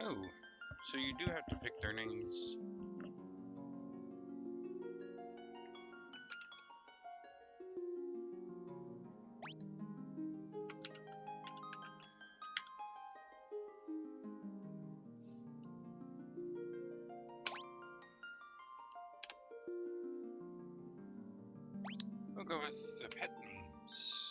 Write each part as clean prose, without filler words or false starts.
Oh, so you do have to pick their names. We'll go with the pet names.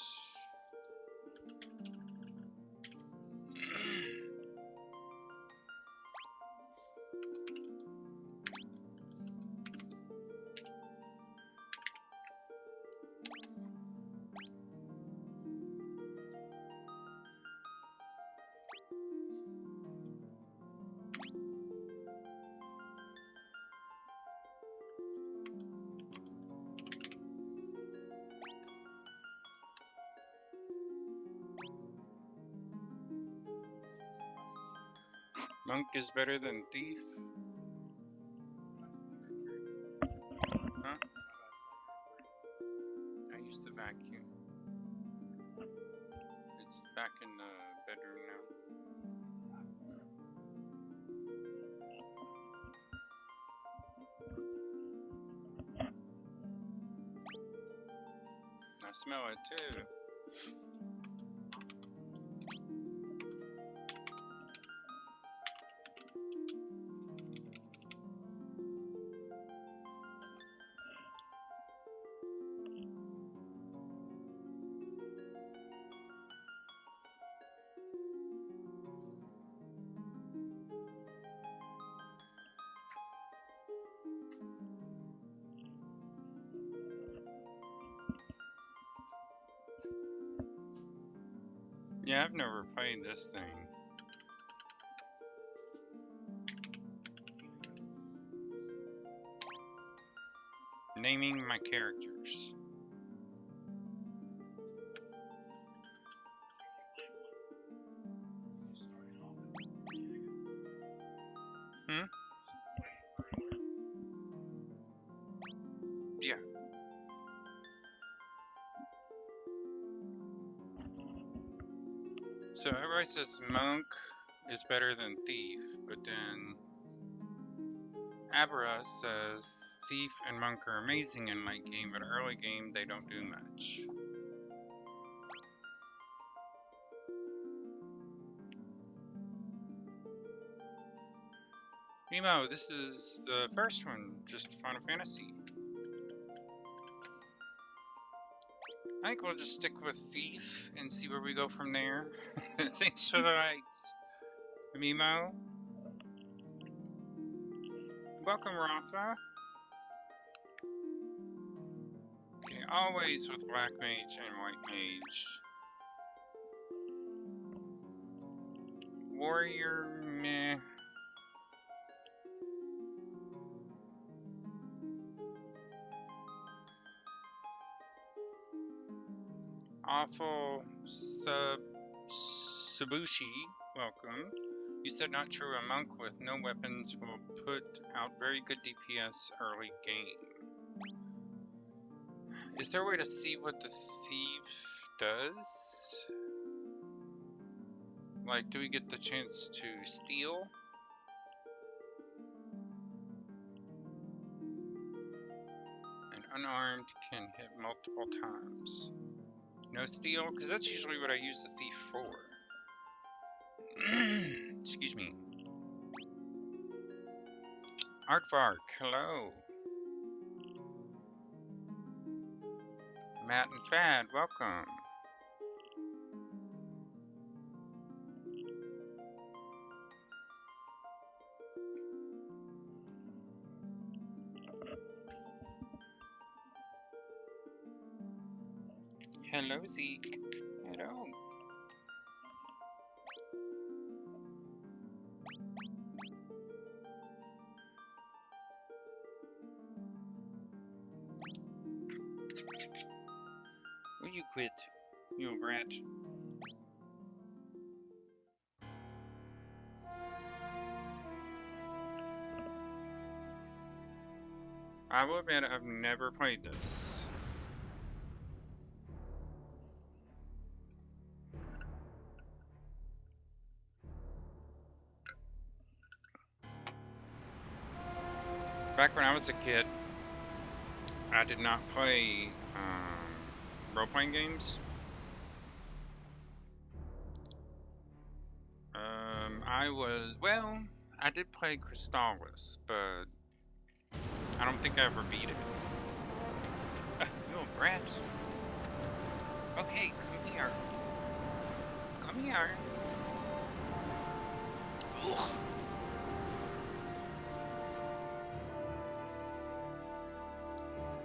Monk is better than thief? Huh? I used the vacuum. It's back in the bedroom now. I smell it too. Yeah, I've never played this thing. Naming my characters. Hmm? Yeah. So everybody says monk is better than thief, but then Abra says thief and monk are amazing in late game, but early game they don't do much. Nemo, this is the first one, just Final Fantasy. I think we'll just stick with thief and see where we go from there. Thanks for the likes. Mimo. Welcome, Rafa. Okay, always with Black Mage and White Mage. Warrior, meh. Awful Sabushi, welcome. You said not true, a monk with no weapons will put out very good DPS early game. Is there a way to see what the thief does? Like, do we get the chance to steal? And unarmed can hit multiple times. No steal? Because that's usually what I use the thief for. Excuse me. Artvark, hello. Matt and Fad, welcome. Hello, Zeke. Hello. Will you quit, you brat? I will admit I've never played this. Back when I was a kid, I did not play role-playing games. I did play Crystalis, but I don't think I ever beat it. You a brat. Okay, come here. Come here. Ugh.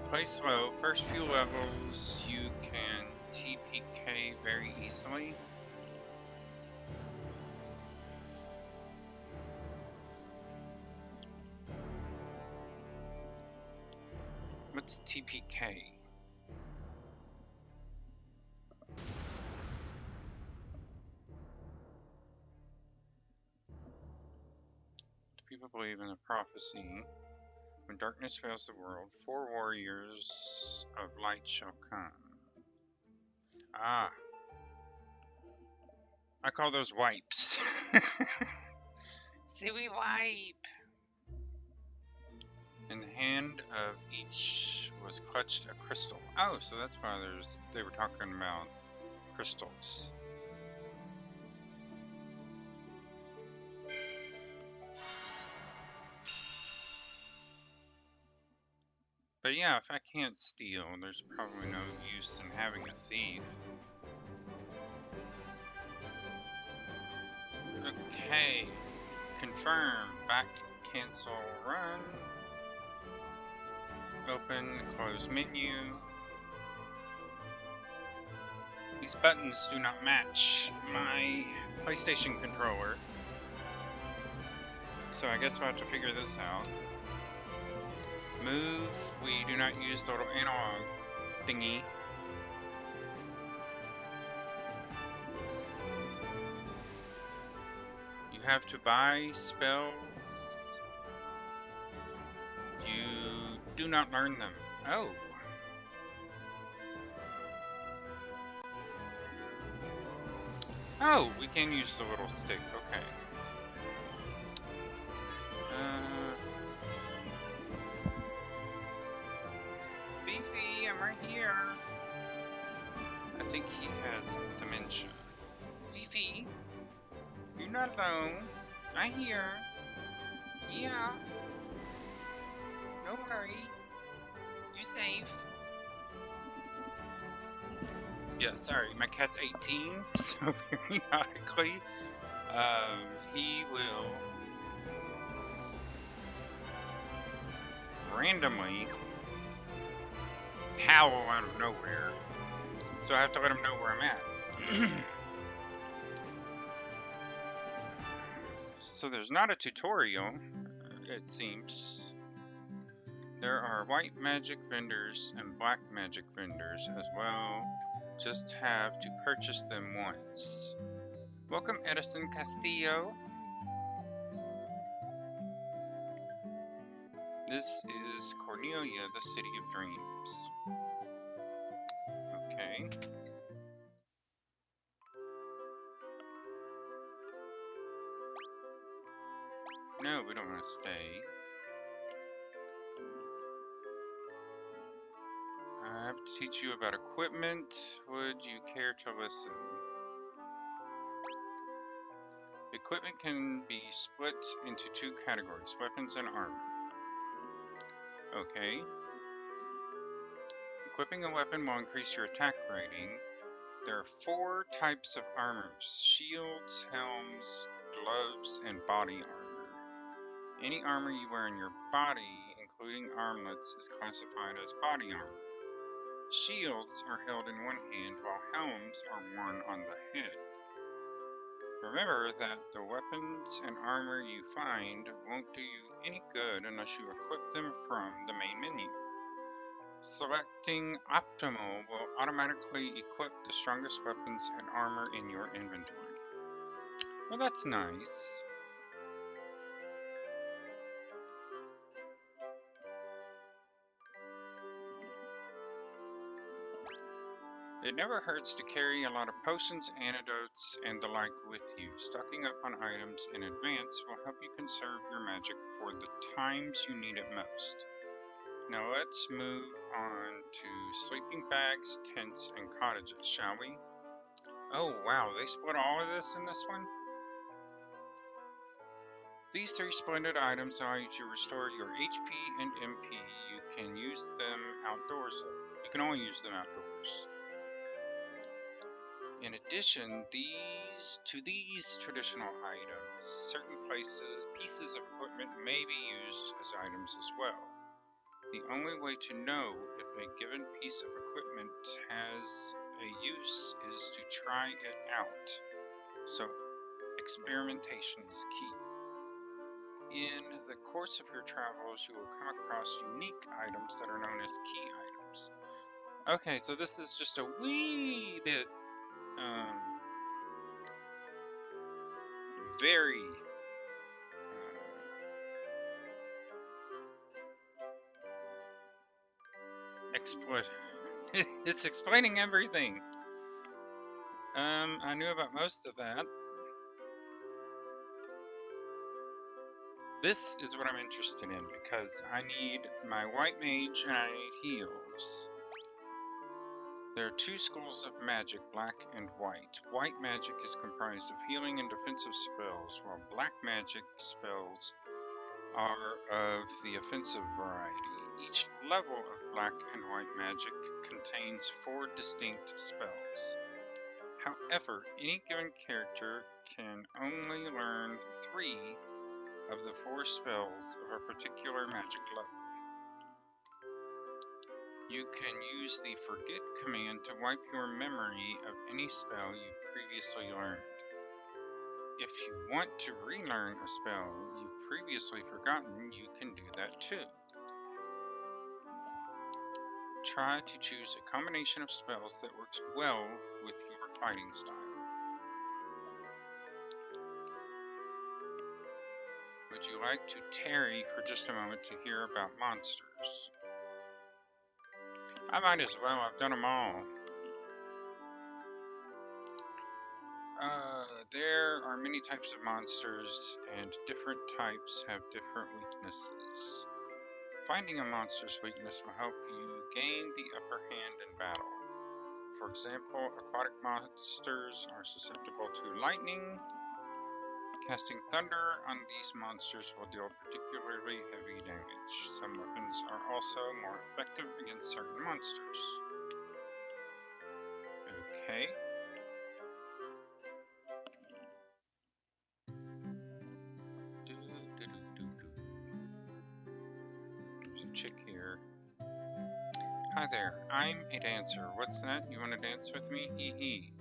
Play slow. First few levels, you can TPK very easily. What's TPK? Do people believe in a prophecy? When darkness fails the world, 4 warriors of light shall come. Ah. I call those wipes. Silly wipe! In the hand of each was clutched a crystal. Oh, so that's why they were talking about crystals. But yeah, if I can't steal, there's probably no use in having a thief. Okay. Confirm. Back, cancel, run. Open, close menu. These buttons do not match my PlayStation controller. So I guess we'll have to figure this out. Move, we do not use the little analog thingy. You have to buy spells. You do not learn them. Oh. Oh, we can use the little stick, okay. Beefy, I'm right here. I think he has dementia. Beefy, you're not alone. I'm here. Yeah. No worry. You safe. Yeah, sorry, my cat's 18, so periodically, he will randomly howl out of nowhere. So I have to let him know where I'm at. So there's not a tutorial, it seems. There are white magic vendors and black magic vendors as well. Just have to purchase them once. Welcome, Edison Castillo. This is Cornelia, the City of Dreams. Okay. No, we don't want to stay. I have to teach you about equipment. Would you care to listen? Equipment can be split into 2 categories, weapons and armor. Okay. Equipping a weapon will increase your attack rating. There are 4 types of armors: shields, helms, gloves, and body armor. Any armor you wear on your body, including armlets, is classified as body armor. Shields are held in one hand while helms are worn on the head. Remember that the weapons and armor you find won't do you any good unless you equip them from the main menu. Selecting Optimal will automatically equip the strongest weapons and armor in your inventory. Well, that's nice. It never hurts to carry a lot of potions, antidotes, and the like with you. Stocking up on items in advance will help you conserve your magic for the times you need it most. Now let's move on to sleeping bags, tents, and cottages, shall we? Oh wow, they split all of this in this one? These three splendid items allow you to restore your HP and MP. You can use them outdoors though. You can only use them outdoors. In addition, these traditional items, certain pieces of equipment may be used as items as well. The only way to know if a given piece of equipment has a use is to try it out. So, experimentation is key. In the course of your travels, you will come across unique items that are known as key items. Okay, so this is just a wee bit very it's explaining everything. I knew about most of that. This is what I'm interested in because I need my white mage and I need heals. There are two schools of magic, black and white. White magic is comprised of healing and defensive spells, while black magic spells are of the offensive variety. Each level of black and white magic contains 4 distinct spells. However, any given character can only learn 3 of the 4 spells of a particular magic level. You can use the Forget command to wipe your memory of any spell you previously learned. If you want to relearn a spell you've previously forgotten, you can do that too. Try to choose a combination of spells that works well with your fighting style. Would you like to tarry for just a moment to hear about monsters? I might as well, I've done them all. There are many types of monsters, and different types have different weaknesses. Finding a monster's weakness will help you gain the upper hand in battle. For example, aquatic monsters are susceptible to lightning. Casting thunder on these monsters will deal particularly heavy damage. Some weapons are also more effective against certain monsters. Okay. There's a chick here. Hi there, I'm a dancer. What's that? You want to dance with me? Hee hee.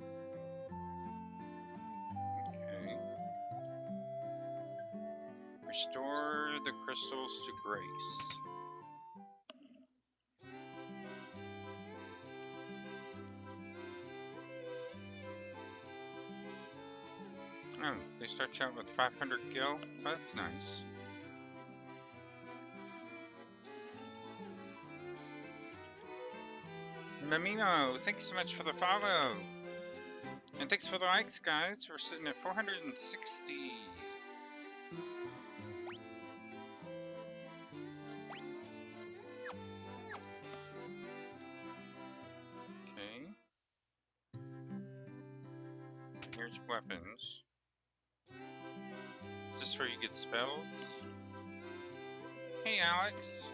Okay. Restore the crystals to grace. Oh, they start you out with 500 gil? Oh, that's nice. Mamimo, thanks so much for the follow. And thanks for the likes, guys. We're sitting at 460. Okay. Here's weapons. Is this where you get spells? Hey, Alex.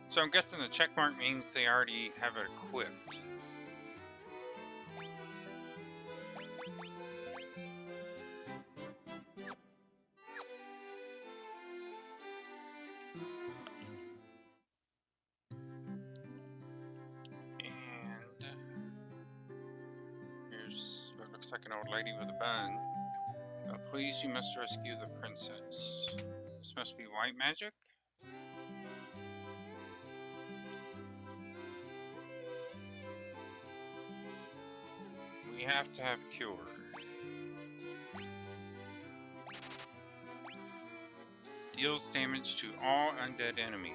So I'm guessing the checkmark means they already have it equipped. like an old lady with a bun. Please, you must rescue the princess. This must be white magic? We have to have cure. Deals damage to all undead enemies.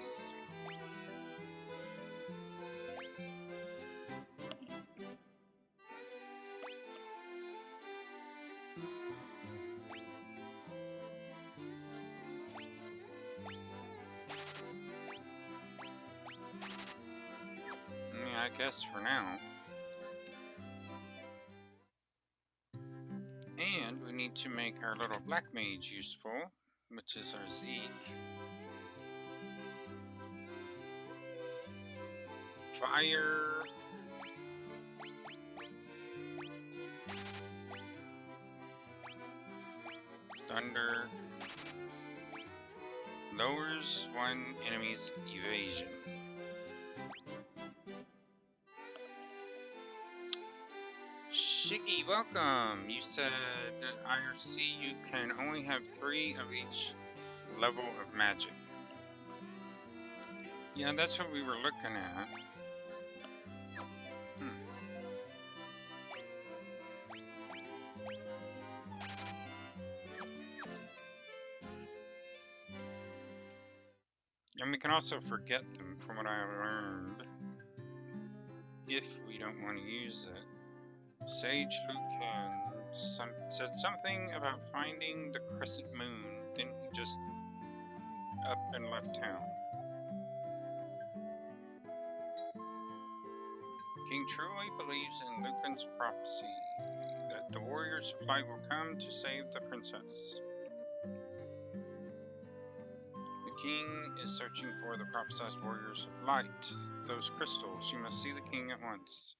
Yeah, I guess for now. And we need to make our little black mage useful, which is our Zeke. Fire. Thunder. Lowers one enemy's evasion. Shiggy, welcome! You said at IRC you can only have 3 of each level of magic. Yeah, that's what we were looking at. And we can also forget them, from what I learned, if we don't want to use it. Sage Lucan said something about finding the crescent moon, then he just up and left town. King truly believes in Lucan's prophecy that the warriors of light will come to save the princess. The king is searching for the prophesized warriors of light. Those crystals. You must see the king at once.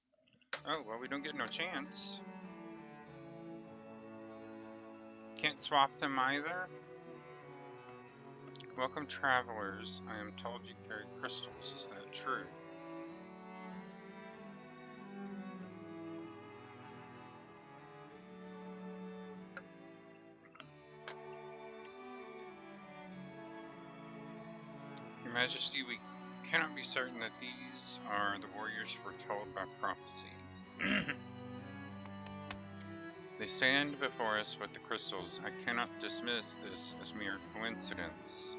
Oh, well, we don't get no chance. Can't swap them either? Welcome, travelers. I am told you carry crystals. Is that true? Your Majesty, we cannot be certain that these are the warriors foretold by prophecy. They stand before us with the crystals. I cannot dismiss this as mere coincidence.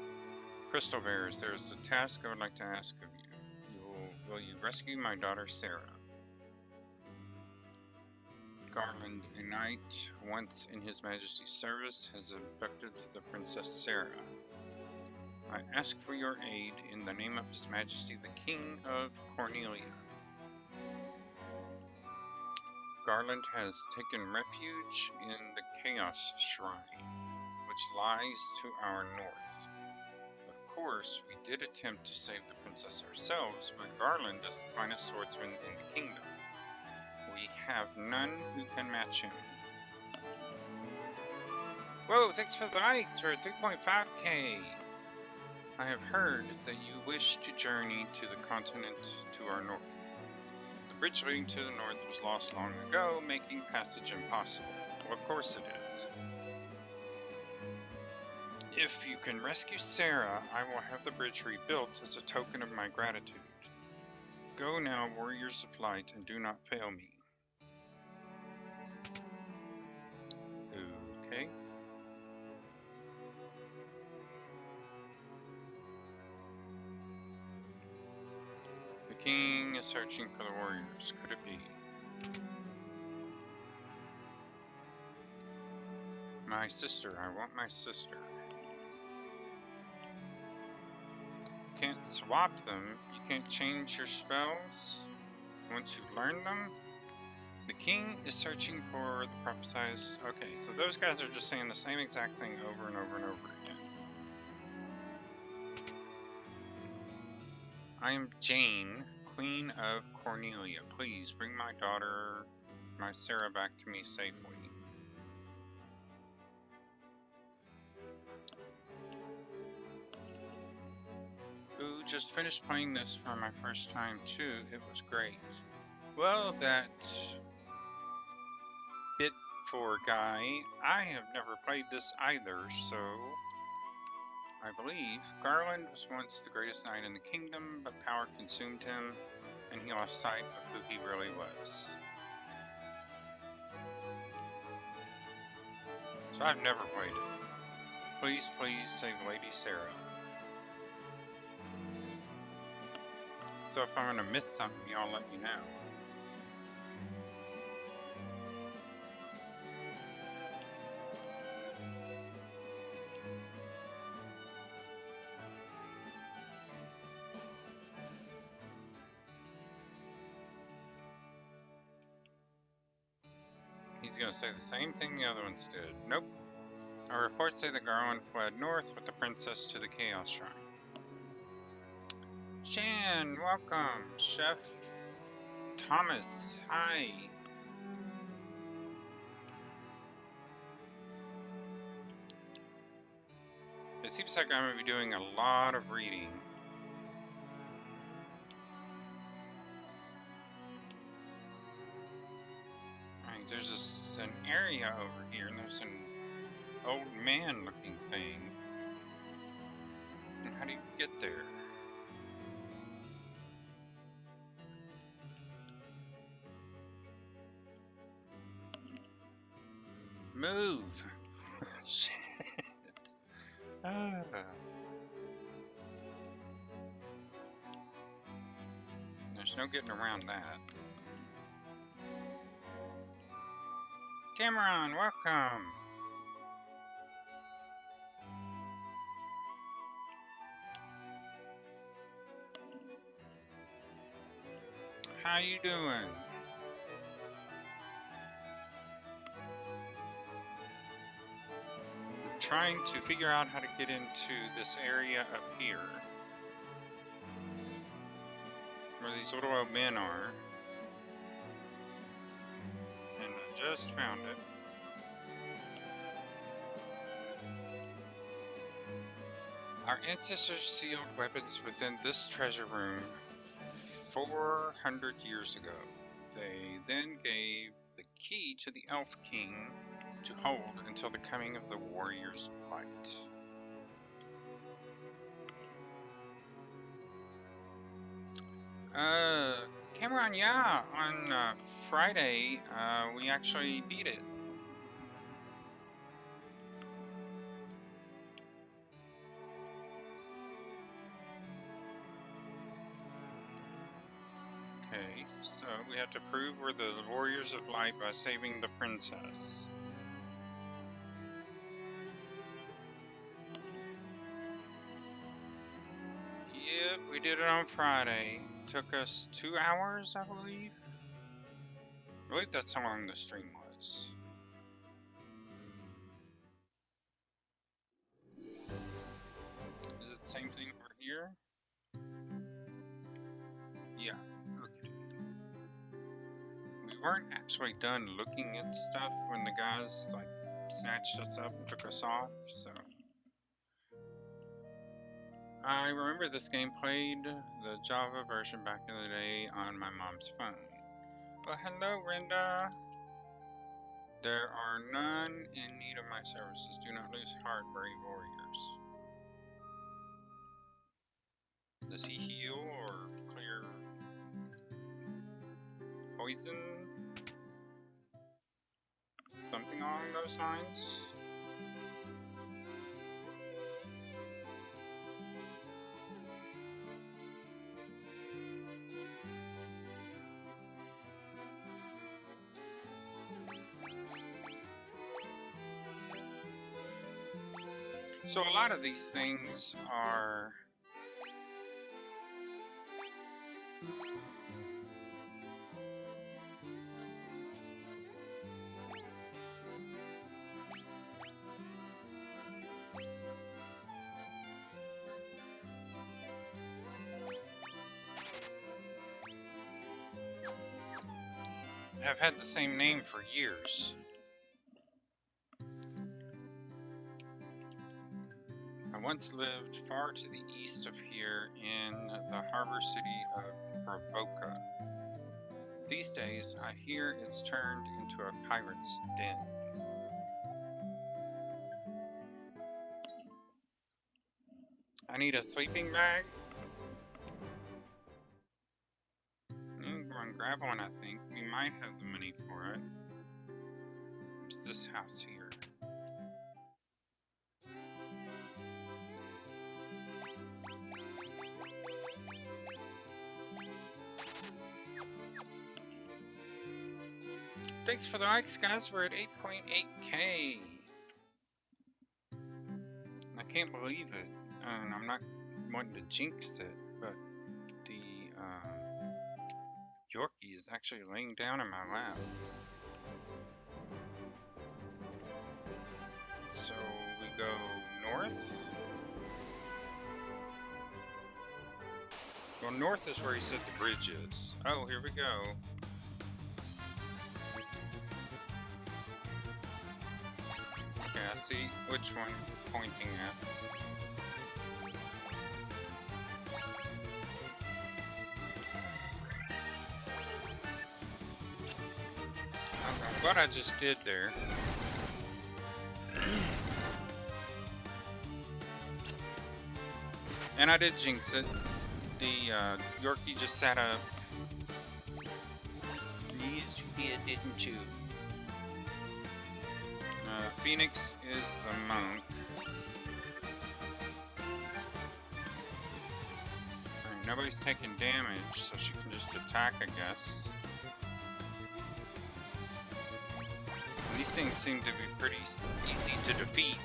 Crystal bearers, there is a task I would like to ask of you. Will you rescue my daughter Sarah? Garland, a knight once in His Majesty's service, has abducted the Princess Sarah. I ask for your aid in the name of His Majesty the King of Cornelia. Garland has taken refuge in the Chaos Shrine, which lies to our north. Of course, we did attempt to save the princess ourselves, but Garland is the finest swordsman in the kingdom. We have none who can match him. Whoa, thanks for the likes for 3.5k! I have heard that you wish to journey to the continent to our north. The bridge leading to the north was lost long ago, making passage impossible. Well, of course it is. If you can rescue Sarah, I will have the bridge rebuilt as a token of my gratitude. Go now, warriors of light, and do not fail me. Okay. The king is searching for the warriors. Could it be? My sister. I want my sister. Can't swap them. You can't change your spells once you learn them. The king is searching for the prophesized. Okay, so those guys are just saying the same exact thing over and over and over again. I am Jane, Queen of Cornelia. Please bring my daughter, my Sarah, back to me safely. Ooh, just finished playing this for my first time too. It was great. Well, that bit for Guy. I have never played this either, so I believe Garland was once the greatest knight in the kingdom, but power consumed him, and he lost sight of who he really was. So I've never played it. Please, please save Lady Sarah. So if I'm gonna miss something, y'all let me know. He's gonna say the same thing the other ones did. Nope. Our reports say that Garland fled north with the princess to the Chaos Shrine. Jan, welcome. Chef Thomas, hi. It seems like I'm gonna be doing a lot of reading. Right, there's an area over here, and there's an old man looking thing. How do you get there? Move! Shit. Ah. There's no getting around that. Cameron, welcome! How you doing? I'm trying to figure out how to get into this area up here, where these little old men are. And I just found it. Our ancestors sealed weapons within this treasure room 400 years ago. They then gave the key to the Elf King to hold until the coming of the Warriors of Light. Cameron, yeah, on Friday, we actually beat it. Okay, so we have to prove we're the Warriors of Light by saving the princess. Yep, we did it on Friday. Took us 2 hours, I believe. I believe that's how long the stream was. Is it the same thing over here? Yeah, okay. We weren't actually done looking at stuff when the guys like snatched us up and took us off, so. I remember this game played the Java version back in the day on my mom's phone. Well, hello, Renda. There are none in need of my services. Do not lose heart, brave warriors. Does he heal or clear poison? Something along those lines? So a lot of these things are have had the same name for years. I once lived far to the east of here in the harbor city of Provoca. These days, I hear it's turned into a pirate's den. I need a sleeping bag. I'm going to grab one, I think. We might have the money for it. It's this house here. Thanks for the likes, guys. We're at 8.8K. I can't believe it. And I'm not wanting to jinx it, but the Yorkie is actually laying down in my lap. So we go north. Well, north is where he said the bridge is. Oh, here we go. Okay, I see which one you're pointing at. Okay, what I just did there. And I did jinx it. The Yorkie just sat up. Yes, you did, didn't you? Phoenix is the monk. Right, nobody's taking damage, so she can just attack, I guess. And these things seem to be pretty easy to defeat.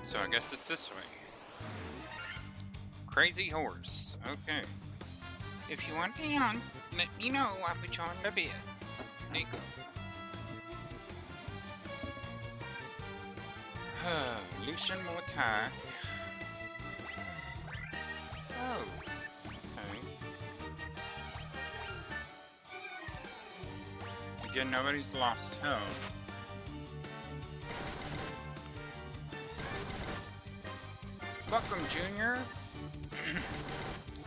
So I guess it's this way. Crazy horse. Okay. If you want me on, let me know. I'll put you on the bed. There you go. Lucian will attack. Oh. Okay. Again, nobody's lost health. Welcome, Junior.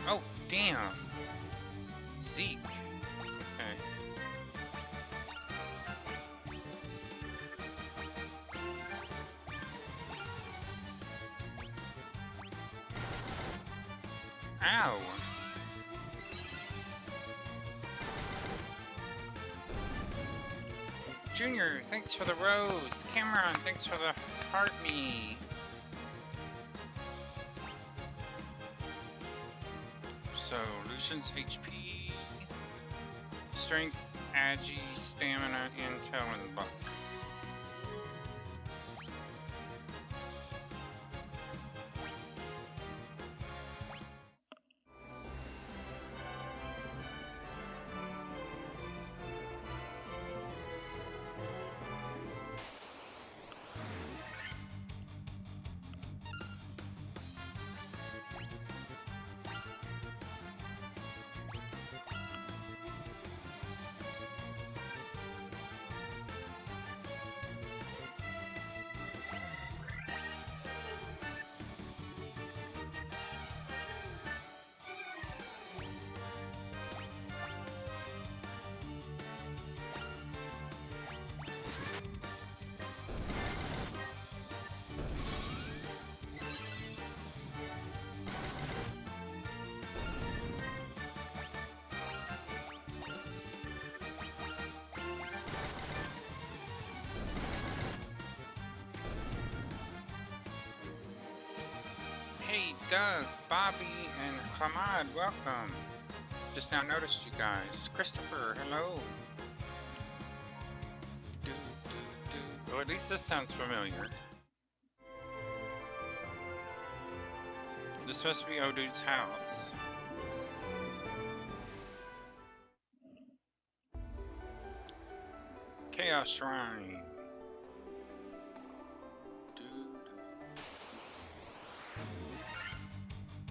Oh, damn. Zeke. Okay. Ow. Junior, thanks for the rose. Cameron, thanks for the heart me. So, Lucian's HP, Strength, Agi, Stamina, Intel, and Buck. Hey, Doug, Bobby, and Hamad, welcome. Just now noticed you guys. Christopher, hello. Well, at least this sounds familiar. This must be Odude's house. Chaos Shrine.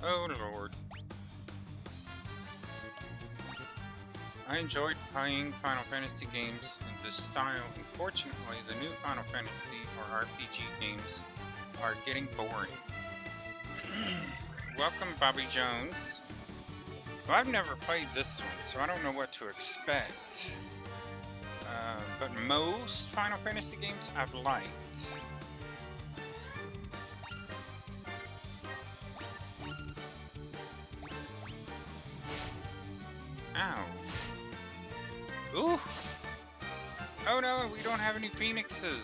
Oh, Lord. I enjoyed playing Final Fantasy games in this style. Unfortunately, the new Final Fantasy or RPG games are getting boring. Welcome, Bobby Jones. Well, I've never played this one, so I don't know what to expect. But most Final Fantasy games I've liked. Ow. Ooh! Oh no, we don't have any phoenixes!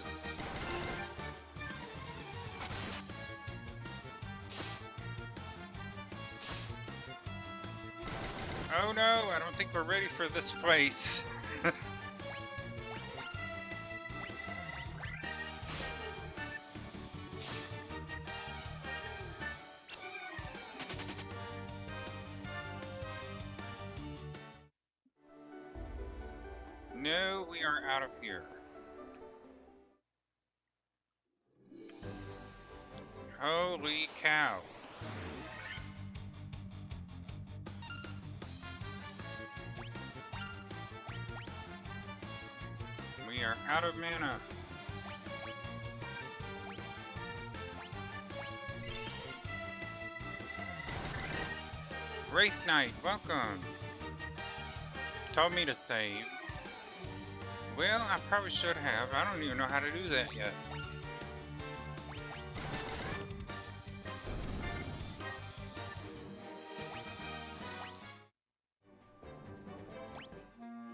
Oh no, I don't think we're ready for this place. No, we are out of here. Holy cow. We are out of mana. Wraith Knight, welcome. Told me to save. Well, I probably should have. I don't even know how to do that yet.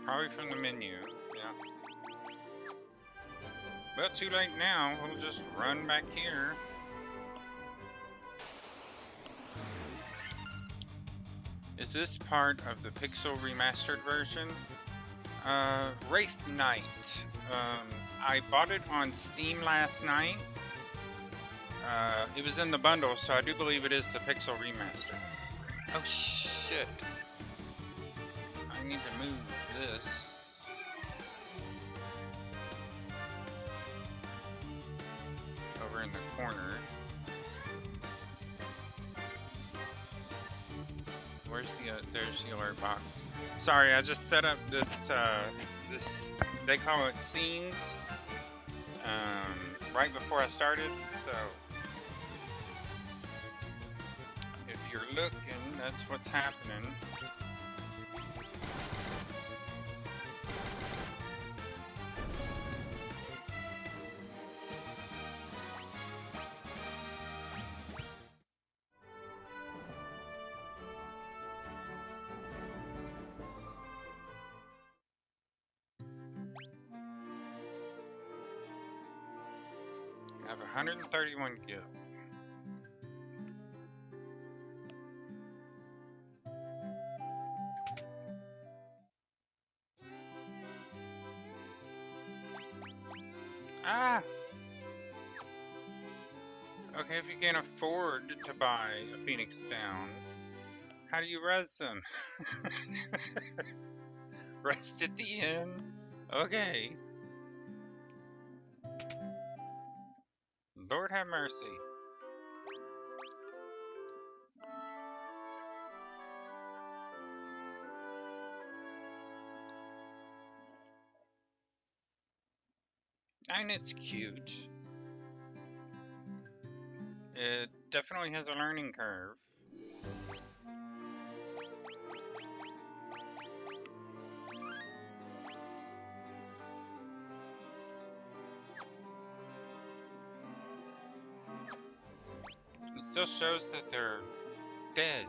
Probably from the menu, yeah. Well, too late now. We'll just run back here. Is this part of the Pixel Remastered version? Wraith Knight. I bought it on Steam last night. It was in the bundle, so I do believe it is the Pixel Remastered. Oh shit. I need to move this. Over in the corner. Where's the, there's the alert box. Sorry, I just set up this, they call it scenes, right before I started, so if you're looking, that's what's happening. I have 131 gil. Ah! Okay, if you can't afford to buy a Phoenix Down, how do you res them? Rest at the end? Okay. Lord have mercy. And it's cute. It definitely has a learning curve. It still shows that they're dead.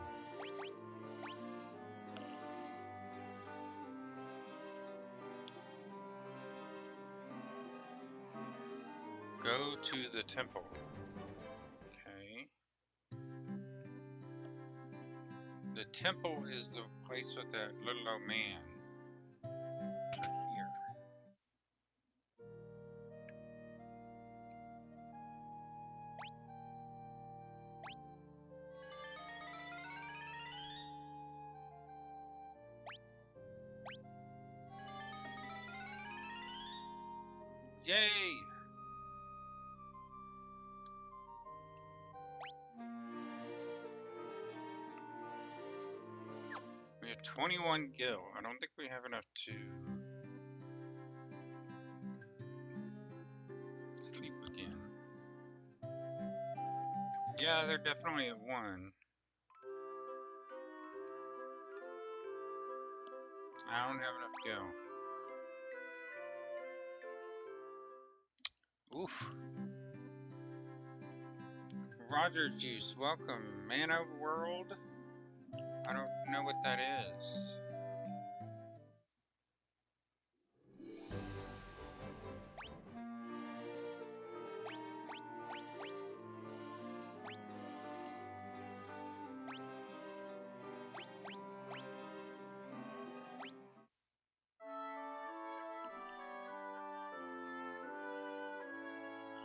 Go to the temple. Okay. The temple is the place with that little old man. Right here. Yay! We have 21 gil. I don't think we have enough to sleep again. Yeah, they're definitely at 1. I don't have enough gil. Oof. Roger Juice, welcome. Mana World? I don't know what that is.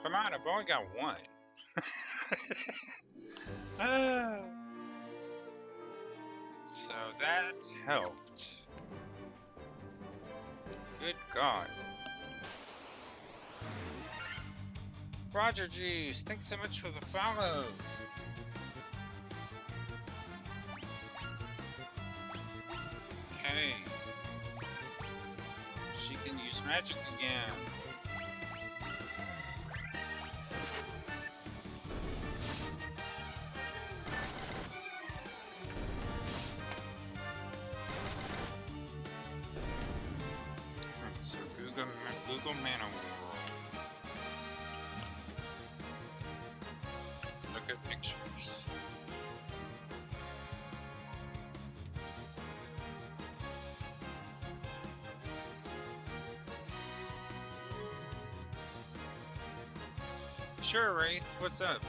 Come on, I've only got 1. Ah. So that helped. Good God. Roger Juice, thanks so much for the follow. Okay. She can use magic again. So Google Mana World. Look at pictures. Sure, Wraith, what's up?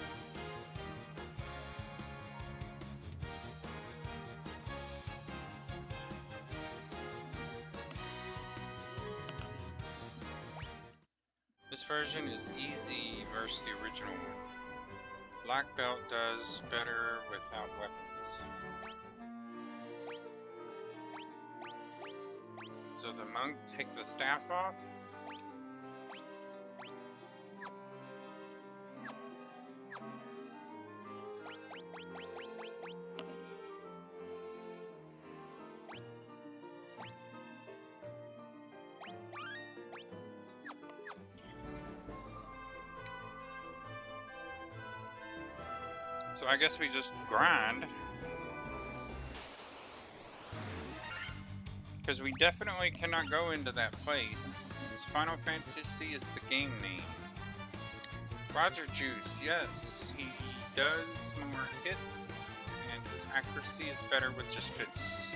This version is easy versus the original one. Black Belt does better without weapons. So the monk takes the staff off? So I guess we just grind. Because we definitely cannot go into that place. Final Fantasy is the game name. Roger Juice, yes, he does more hits, and his accuracy is better with just fists.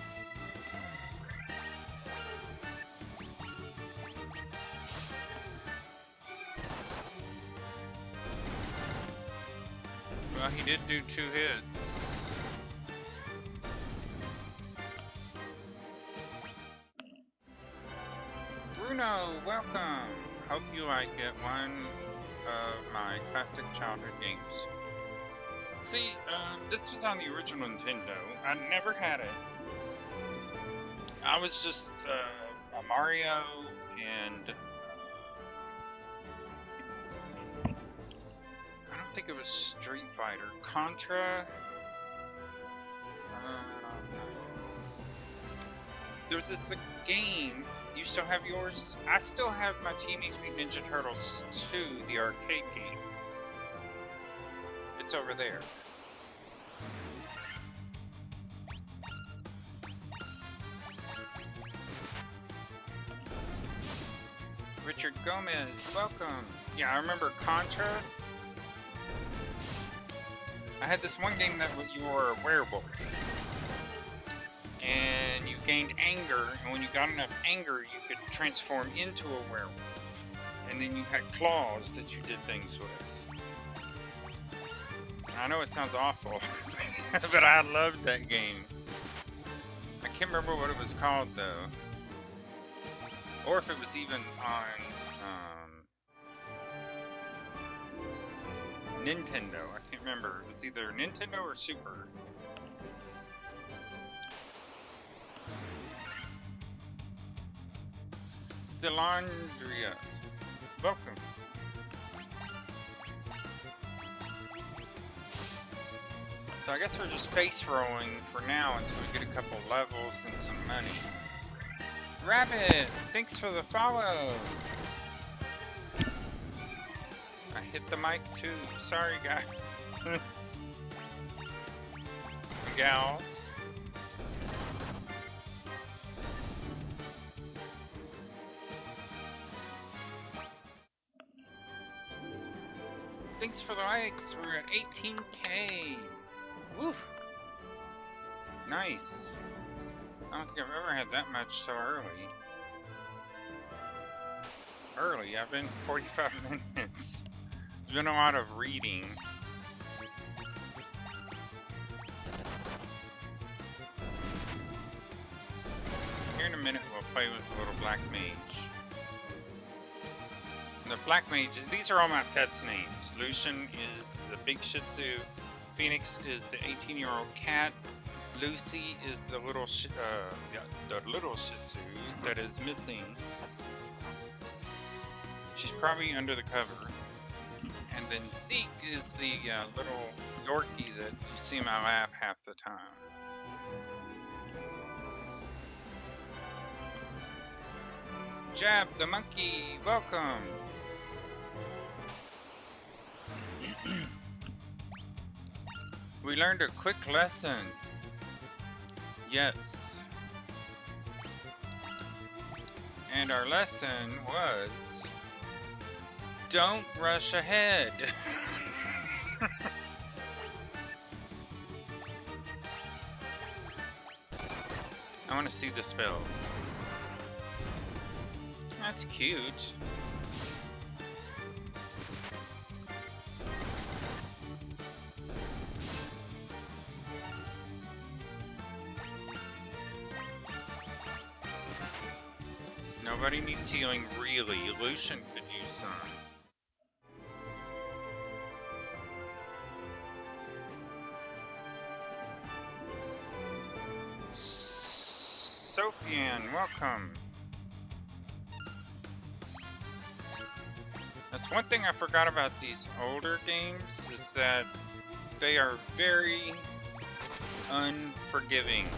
Well, he did do 2 hits. Bruno, welcome! Hope you like it. One of my classic childhood games. See, this was on the original Nintendo. I never had it. I was just a Mario and I don't think it was Street Fighter. Contra. There was this game. You still have yours? I still have my Teenage Mutant Ninja Turtles 2, the arcade game. It's over there. Richard Gomez, welcome. Yeah, I remember Contra. I had this one game that you were a werewolf. And you gained anger, and when you got enough anger, you could transform into a werewolf. And then you had claws that you did things with. I know it sounds awful, but I loved that game. I can't remember what it was called, though. Or if it was even on Nintendo. I can't remember. It was either Nintendo or Super. Silandria, welcome. So I guess we're just face rolling for now until we get a couple levels and some money. Rabbit, thanks for the follow. I hit the mic too. Sorry, guys. Gals. Thanks for the likes. We're at 18K. Woof. Nice. I don't think I've ever had that much so early. I've been 45 minutes. There's been a lot of reading. Here in a minute we'll play with the little black mage. The black mage, these are all my pets' names. Lucian is the big Shih Tzu. Phoenix is the 18-year-old cat. Lucy is the little little Shih Tzu that is missing. She's probably under the cover. And then Zeke is the little Yorkie that you see in my lap half the time. Jab the monkey, welcome. We learned a quick lesson. Yes. And our lesson was, don't rush ahead. I want to see the spell. That's cute. Nobody needs healing, really. Lucian could use some. Sophian, welcome. That's one thing I forgot about these older games, is that they are very unforgiving.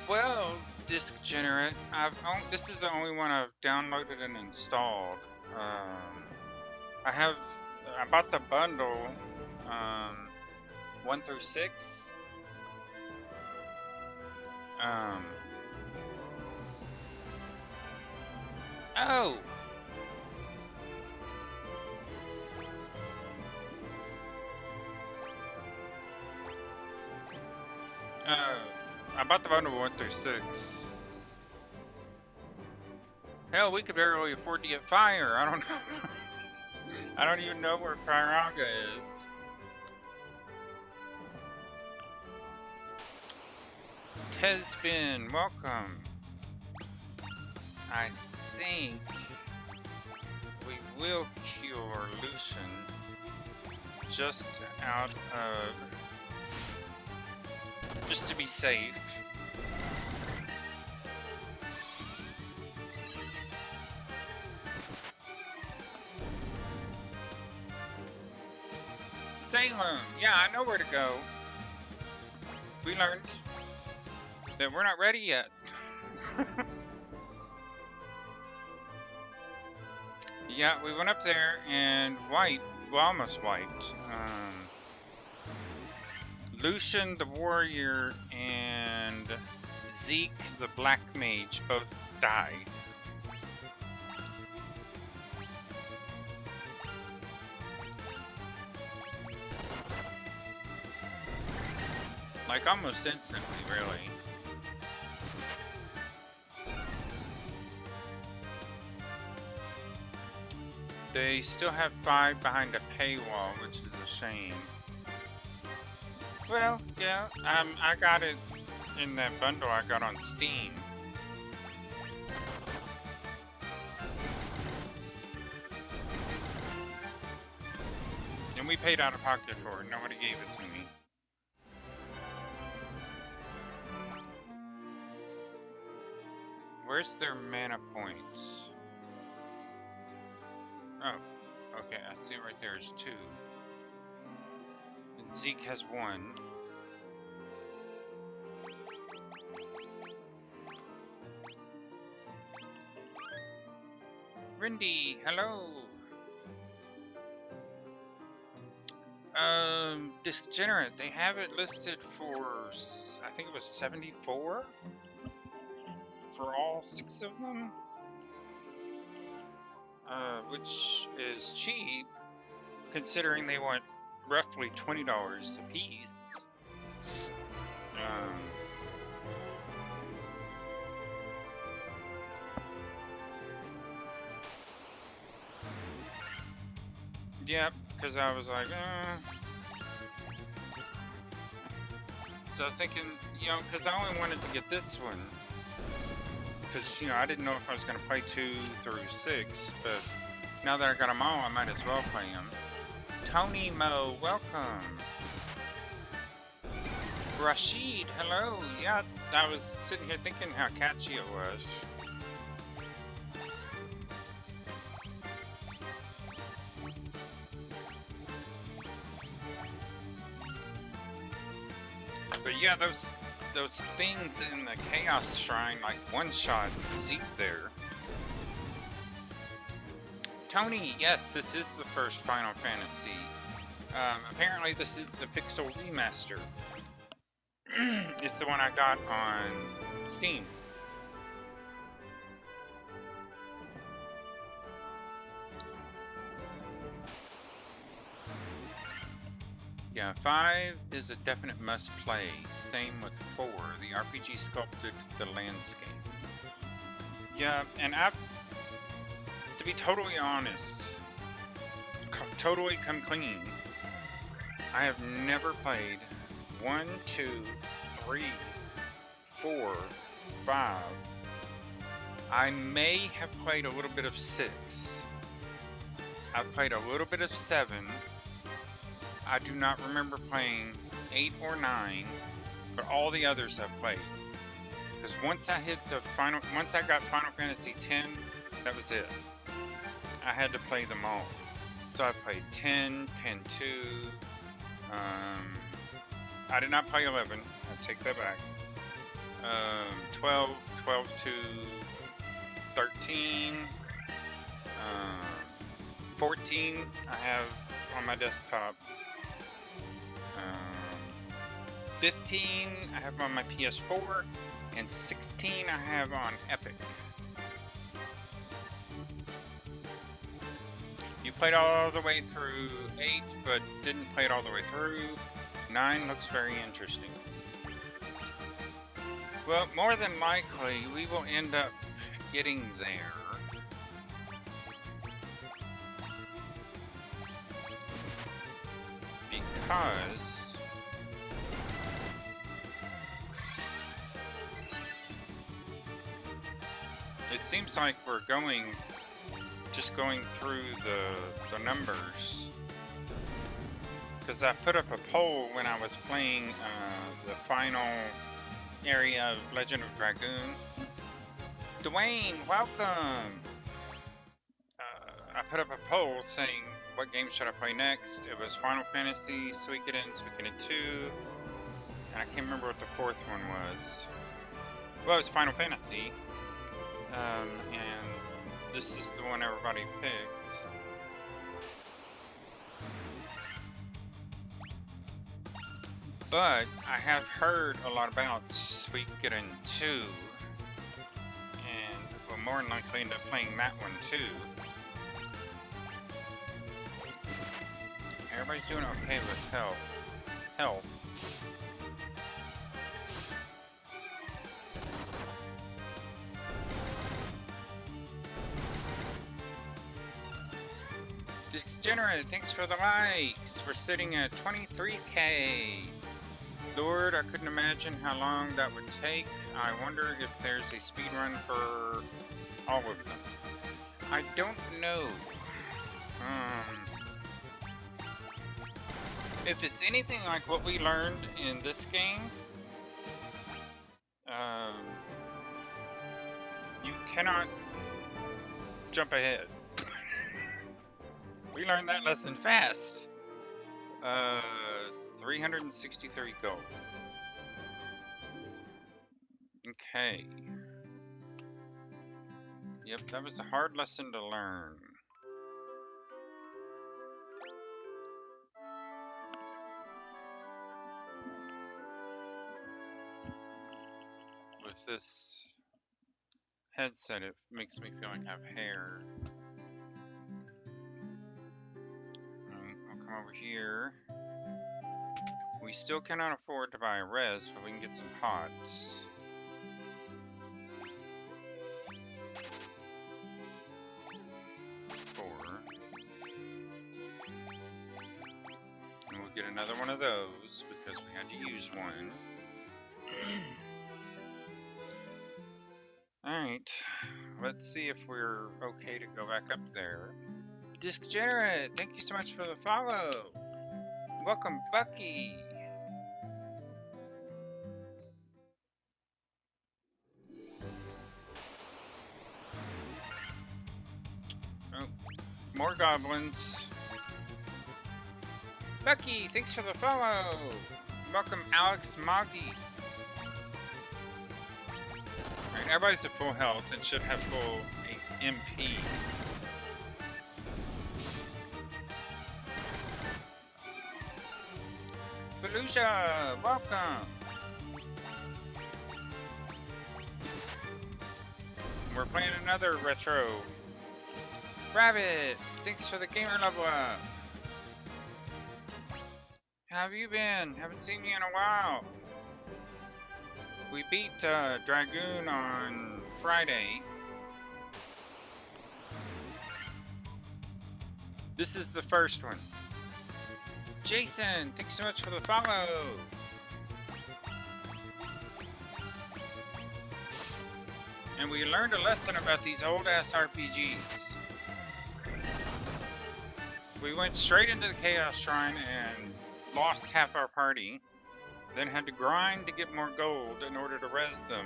Well, Disc Generate, this is the only one I've downloaded and installed. I bought the bundle, 1 through 6. Oh! I bought the bundle 1 through 6. Hell, we could barely afford to get Fire. I don't know. I don't even know where Firaga is. Tezbin, welcome. I think we will cure Lucian just to be safe. Salem, yeah, I know where to go. We learned that we're not ready yet. Yeah, we went up there and almost wiped. Lucian the warrior and Zeke the black mage both died. Like almost instantly, really. They still have 5 behind a paywall, which is a shame. Well, yeah, I got it in that bundle I got on Steam. And we paid out of pocket for it. Nobody gave it to me. Where's their mana points? Oh, okay, I see right there is 2. And Zeke has 1. Rindy, hello! Discgenerate, they have it listed for, I think it was 74? For all 6 of them? Which is cheap, considering they want roughly $20 a piece. Yep, because I was like, So I was thinking, you know, because I only wanted to get this one. Because, you know, I didn't know if I was going to play 2 through 6, but now that I got them all, I might as well play them. Tony Mo, welcome. Rashid, hello. Yeah, I was sitting here thinking how catchy it was. But yeah, those things in the Chaos Shrine, like one-shot Zeke there. Tony, yes, this is the first Final Fantasy. Apparently this is the Pixel Remaster. It's the one I got on Steam. Yeah, 5 is a definite must-play. Same with 4. The RPG sculpted the landscape. Yeah, and to be totally honest, totally come clean, I have never played 1, 2, 3, 4, 5. I may have played a little bit of 6. I've played a little bit of 7. I do not remember playing 8 or 9, but all the others I've played. Because once I got Final Fantasy X, that was it. I had to play them all. So I played 10, 10-2. I did not play 11. I take that back. 12, 12 to 13. 14 I have on my desktop. 15 I have on my PS4, and 16 I have on Epic. You played all the way through 8, but didn't play it all the way through. 9 looks very interesting. Well, more than likely, we will end up getting there. Because it seems like we're just going through the numbers. Because I put up a poll when I was playing the final area of Legend of Dragoon. Dwayne, welcome! I put up a poll saying, what game should I play next? It was Final Fantasy, Suikoden, Suikoden 2, and I can't remember what the 4th one was. Well, it was Final Fantasy, and this is the one everybody picked. But I have heard a lot about Suikoden 2, and we'll more than likely end up playing that one too. Everybody's doing okay with health. Discgenerate, thanks for the likes. We're sitting at 23K. Lord, I couldn't imagine how long that would take. I wonder if there's a speed run for all of them. I don't know. If it's anything like what we learned in this game, you cannot jump ahead. We learned that lesson fast. 363 gold. Okay. Yep, that was a hard lesson to learn. With this headset, it makes me feel like I have hair. I'll come over here. We still cannot afford to buy a res, but we can get some pots. And we'll get another one of those because we had to use one. Alright, let's see if we're okay to go back up there. Discgenerate, thank you so much for the follow. Welcome, Bucky. Oh, more goblins. Bucky, thanks for the follow. Welcome, Alex Moggy. Alright, everybody's at full health and should have full MP. Felicia, welcome. We're playing another retro. Rabbit, thanks for the gamer level up. How have you been? Haven't seen you in a while. We beat Dragoon on Friday. This is the first one. Jason, thanks so much for the follow. And we learned a lesson about these old ass RPGs. We went straight into the Chaos Shrine and lost half our party. Then had to grind to get more gold in order to res them.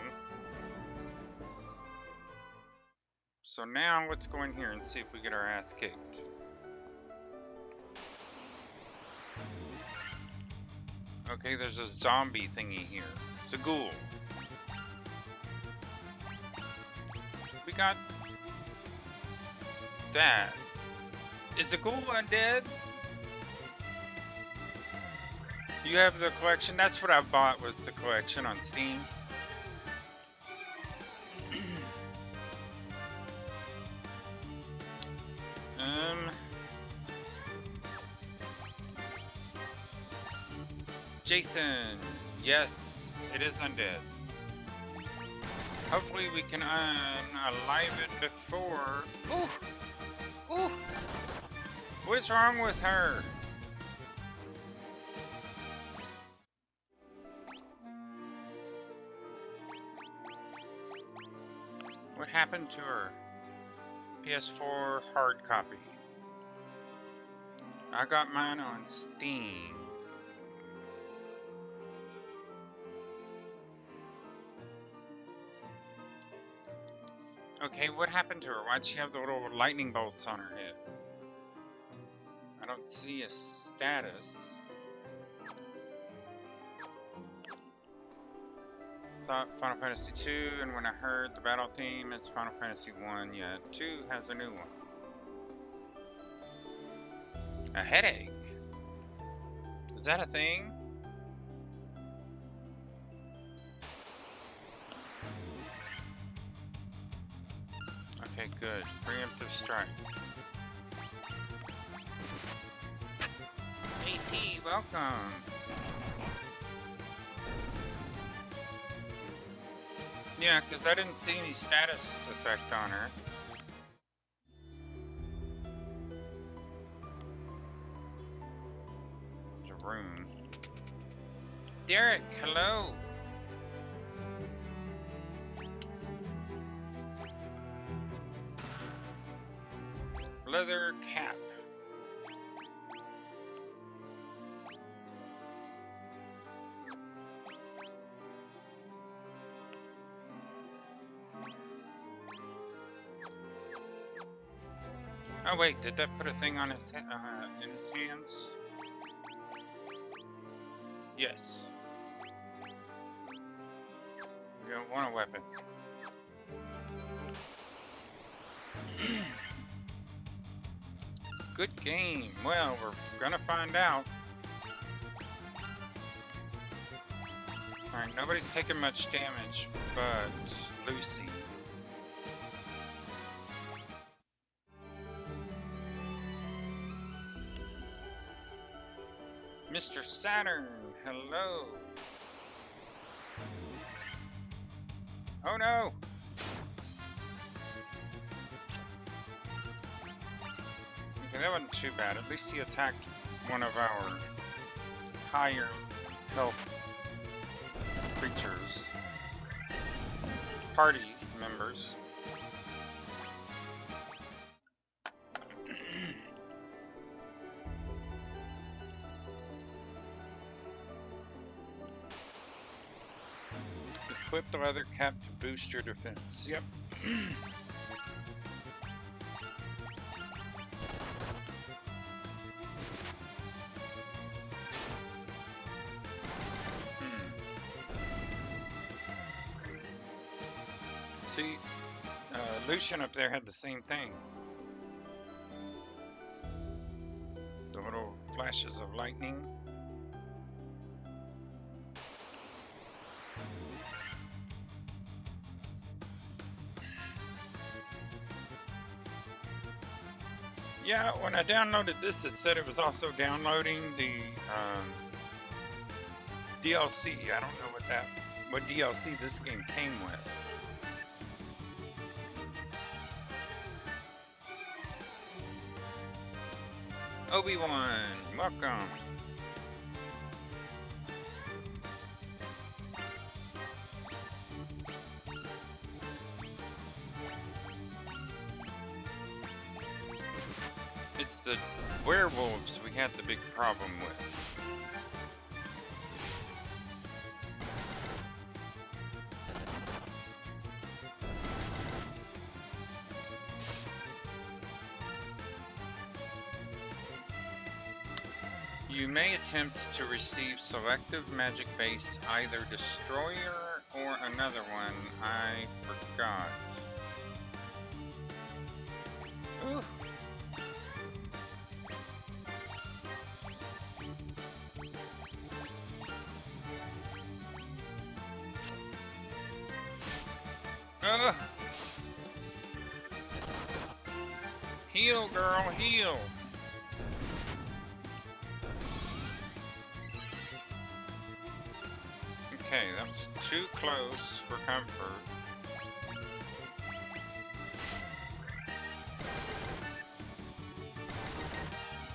So now let's go in here and see if we get our ass kicked. Okay, there's a zombie thingy here. It's a ghoul. We got that. Is the ghoul undead? You have the collection? That's what I bought, was the collection on Steam. Jason, yes, it is undead. Hopefully we can unalive it before. Ooh! Ooh! What's wrong with her? What happened to her? PS4 hard copy. I got mine on Steam. Okay, what happened to her? Why'd she have the little lightning bolts on her head? I don't see a status. Thought Final Fantasy 2, and when I heard the battle theme, it's Final Fantasy 1, yet 2 has a new one. A headache? Is that a thing? Okay, good. Preemptive strike. AT, welcome! Yeah, because I didn't see any status effect on her. There's a room. Derek, hello! Leather cap. Oh wait, did that put a thing on his in his hands? Yes. We don't want a weapon. Good game. Well, we're gonna find out. Alright, nobody's taking much damage, but Lucy. Mr. Saturn, hello. Oh no! Okay, that wasn't too bad. At least he attacked one of our higher health creatures. Party members. Equip the leather cap to boost your defense. Yep. See, Lucian up there had the same thing. The little flashes of lightning. Yeah, when I downloaded this, it said it was also downloading the DLC. I don't know what DLC this game came with. Obi-Wan, welcome. It's the werewolves we had the big problem with. You may attempt to receive selective magic base, either Destroyer or another one. I forgot. Ooh. Heal, girl, heal. Okay, that's too close for comfort.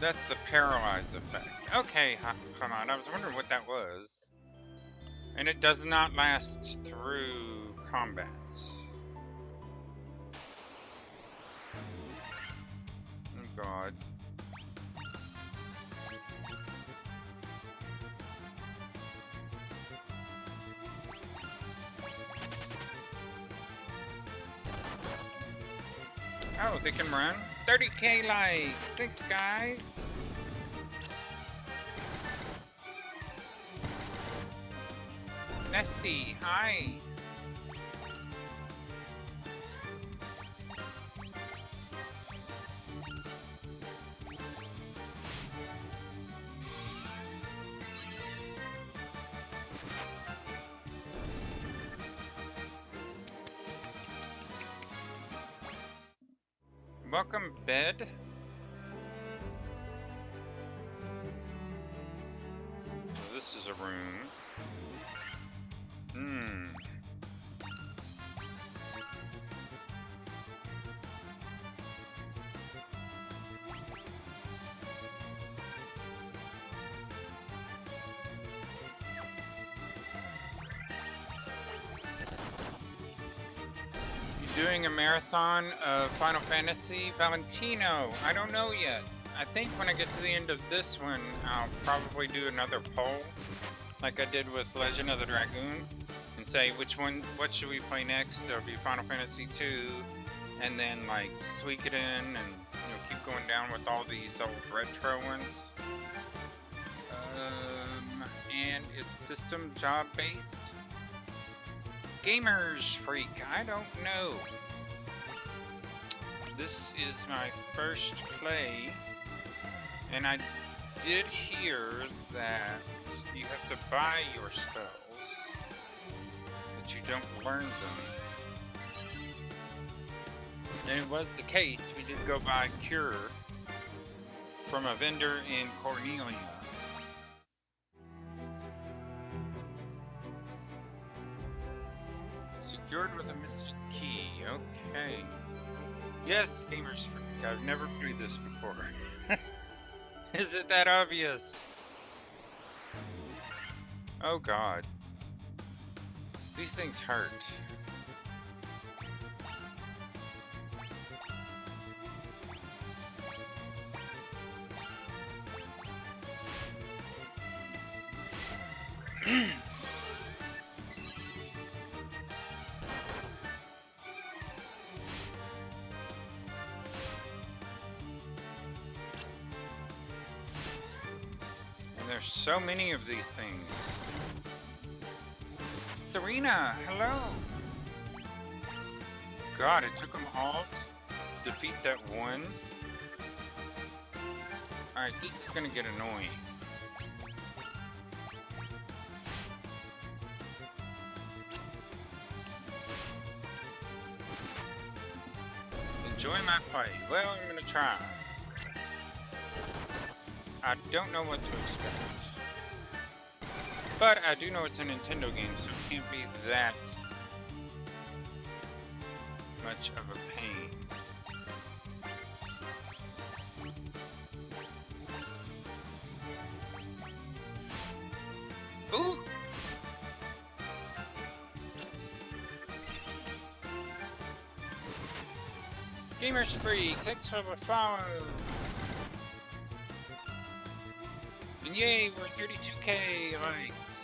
That's the paralyzed effect. Okay, come on, I was wondering what that was. And it does not last through combat. Oh god. Oh, they can run? 30k likes! Thanks, guys! Nesty, hi! Welcome, bed. So this is a room. Doing a marathon of Final Fantasy Valentino. I don't know yet. I think when I get to the end of this one, I'll probably do another poll, like I did with Legend of the Dragoon, and say what should we play next? There'll be Final Fantasy 2, and then like Suikoden and You'll keep going down with all these old retro ones. And it's system job based. Gamers Freak, I don't know. This is my first play, and I did hear that you have to buy your spells, but you don't learn them. And it was the case. We did go buy Cure from a vendor in Cornelia. Secured with a mystic key. Okay. Yes, Gamers Freak. I've never played this before. Is it that obvious? Oh god. These things hurt. There's so many of these things. Serena, hello! God, it took them all to defeat that one. Alright, this is gonna get annoying. Enjoy my play. Well, I'm gonna try. I don't know what to expect. But I do know it's a Nintendo game, so it can't be that much of a pain. Ooh! Gamers Freak, thanks for the follow! And yay, we're 32k likes!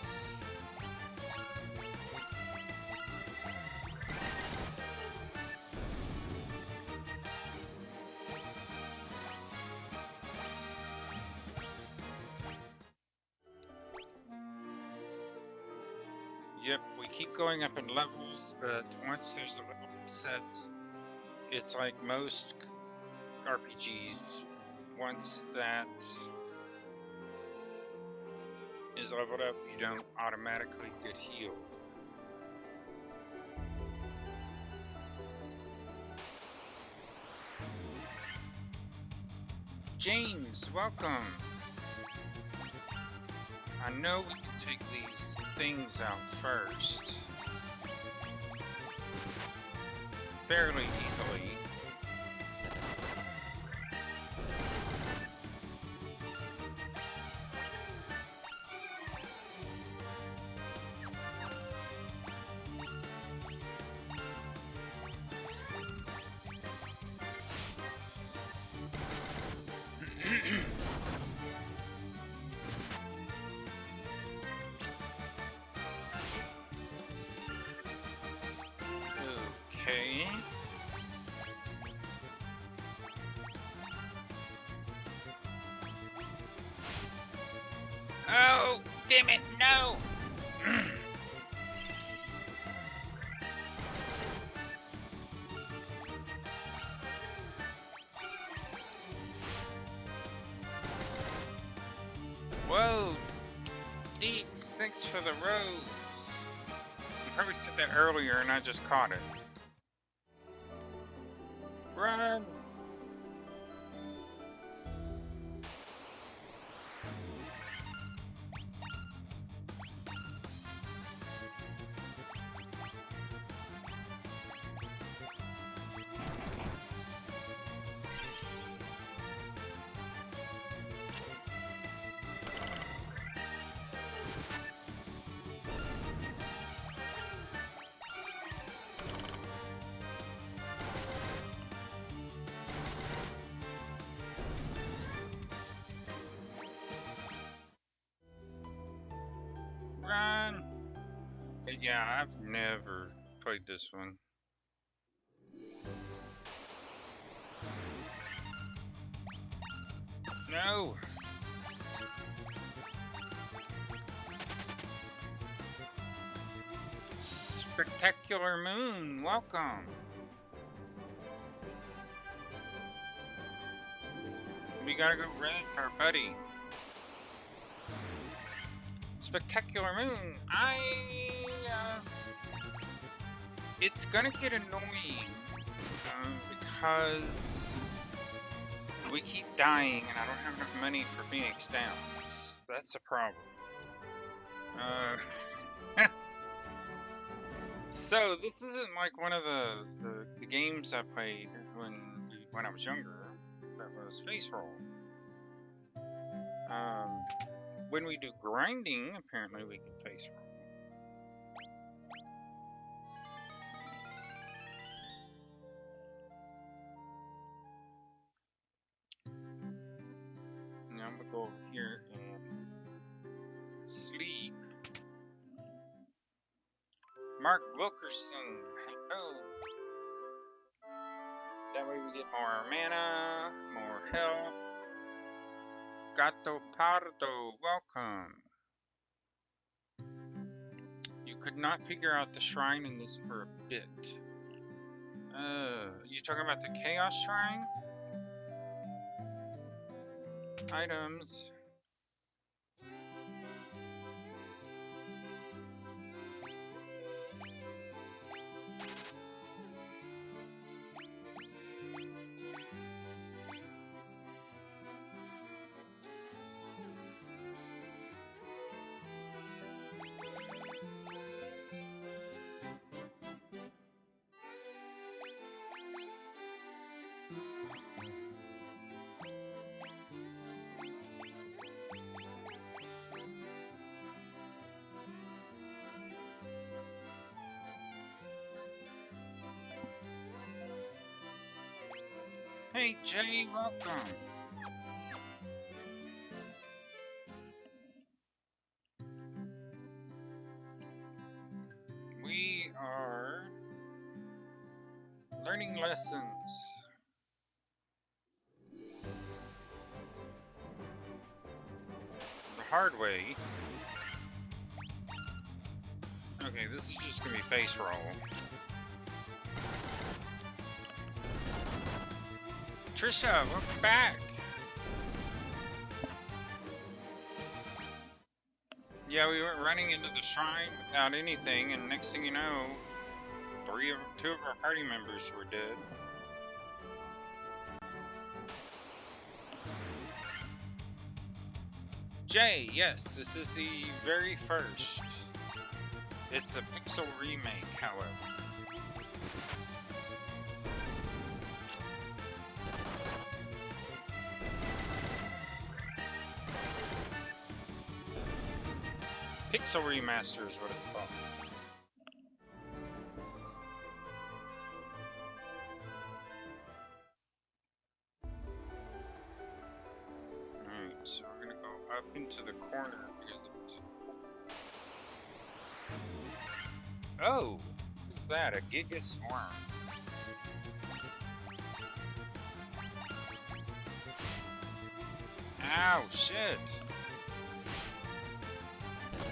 Yep, we keep going up in levels, but once there's a level set, it's like most RPGs. Once that is leveled up, you don't automatically get healed. James, welcome! I know we can take these things out first. Fairly easily. Okay. Oh, damn it, no! Whoa! Deeps, thanks for the rose. You probably said that earlier and I just caught it. Run! Run! Yeah, I've never played this one. No! Spectacular Moon, welcome! We gotta go with our buddy. Spectacular Moon, it's gonna get annoying because we keep dying and I don't have enough money for Phoenix Downs. That's the problem. So this isn't like one of the games I played when I was younger. That was face roll. When we do grinding, apparently we can face roll. Now I'm gonna go over here and sleep. Mark Wilkerson, hello. That way we get more mana, more health. Gato Pardo, welcome. You could not figure out the shrine in this for a bit. You talking about the Chaos Shrine? Items. Hey Jay, welcome. We are learning lessons. The hard way. Okay, this is just gonna be face roll. Trisha, welcome back. Yeah, we were running into the shrine without anything, and next thing you know, two of our party members were dead. Jay, yes, this is the very first. It's the Pixel remake, however. Pixel Remaster is what it's called. Alright, so we're gonna go up into the corner because there's... Oh! What's that? A Giga Swarm. Ow, shit!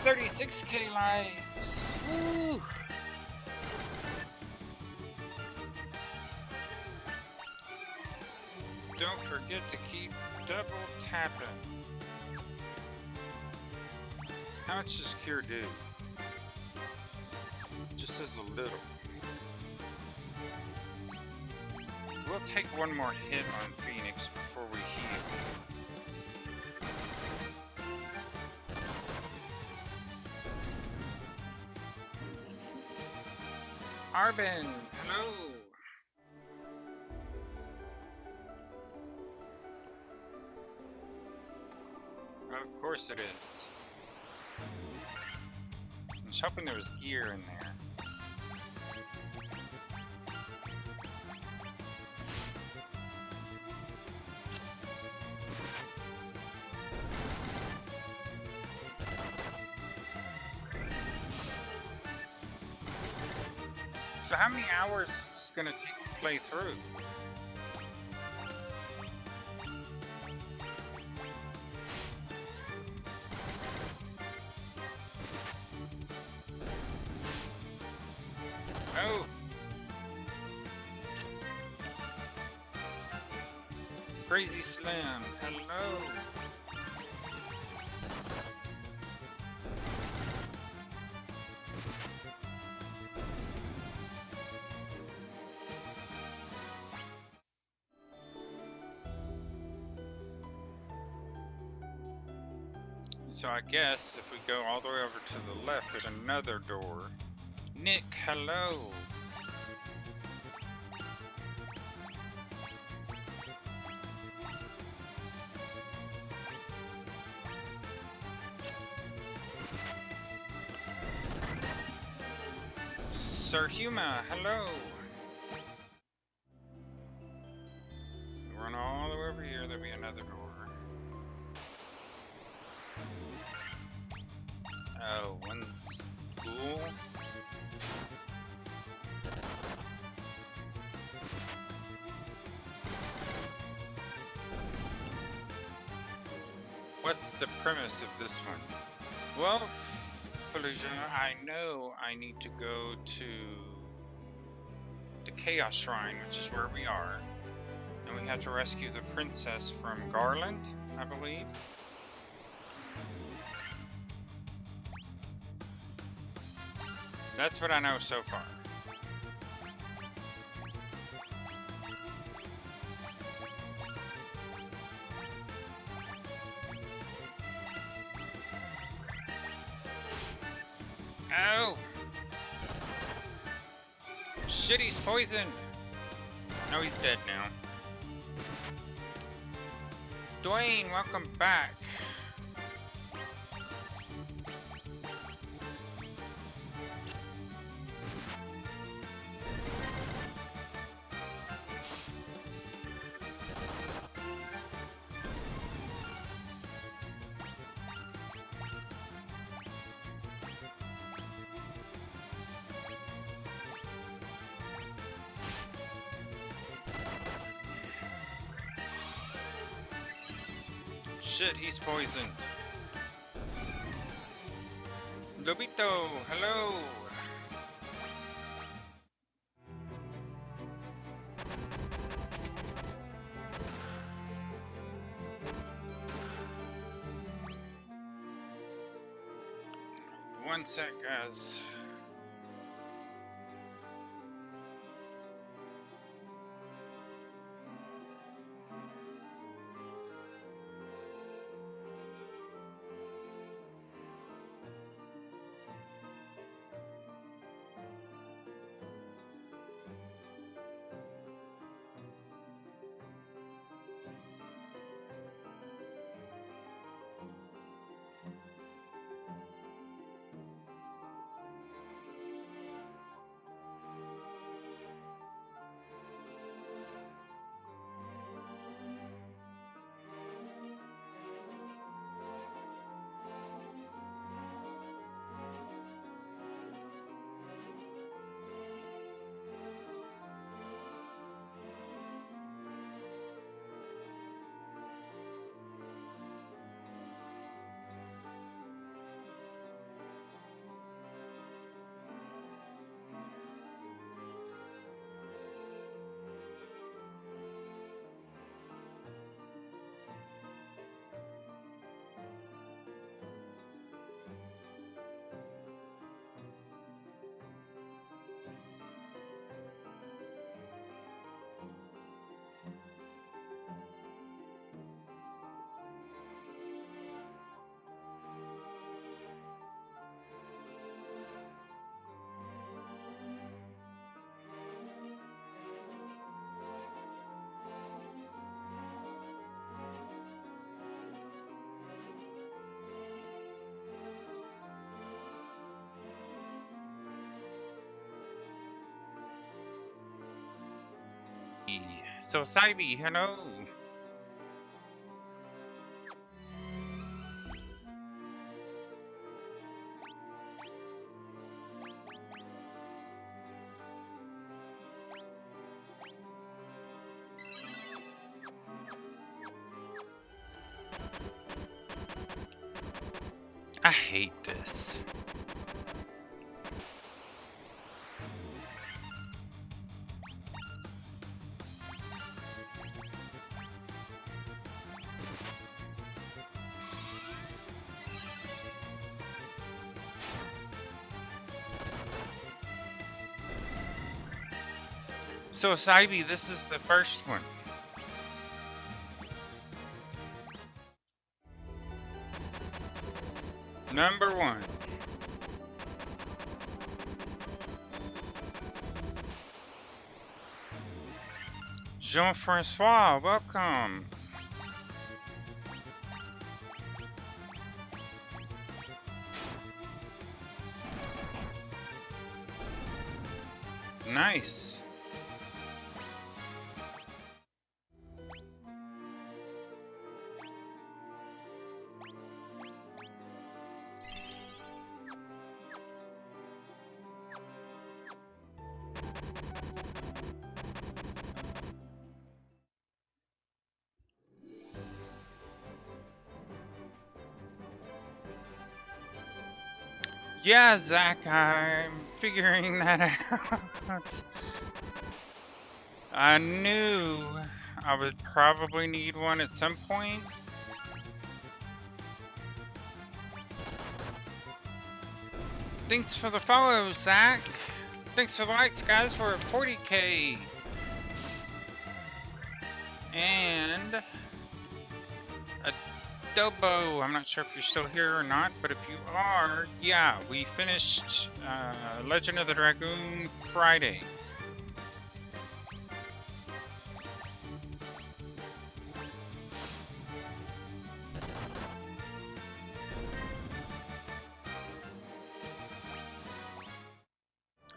36k lives! Woo! Don't forget to keep double tapping. How much does Cure do? Just as a little. We'll take one more hit on Phoenix before we heal. Arben, hello! Of course it is. I was hoping there was gear in there. So how many hours is this gonna take to play through? No! Crazy Slam, hello! So I guess if we go all the way over to the left, there's another door. Nick, hello! Sir Huma, hello! Run all the way over here, there'll be another door. Oh, one's cool. What's the premise of this one? Well, Fallujah, I know I need to go to the Chaos Shrine, which is where we are. And we have to rescue the princess from Garland, I believe. That's what I know so far. Ow! Shit, he's poisoned! No, he's dead now. Dwayne, welcome back. Shit, he's poisoned. Lobito, hello. One sec, guys. So, Saibi, hello. I hate this. So, Saibi, this is the first one. Number 1. Jean-Francois, welcome. Nice. Yeah, Zach, I'm figuring that out. I knew I would probably need one at some point. Thanks for the follow, Zach. Thanks for the likes, guys. We're at 40K. And Adobo, I'm not sure if you're still here or not, but if you are, yeah, we finished Legend of the Dragoon Friday.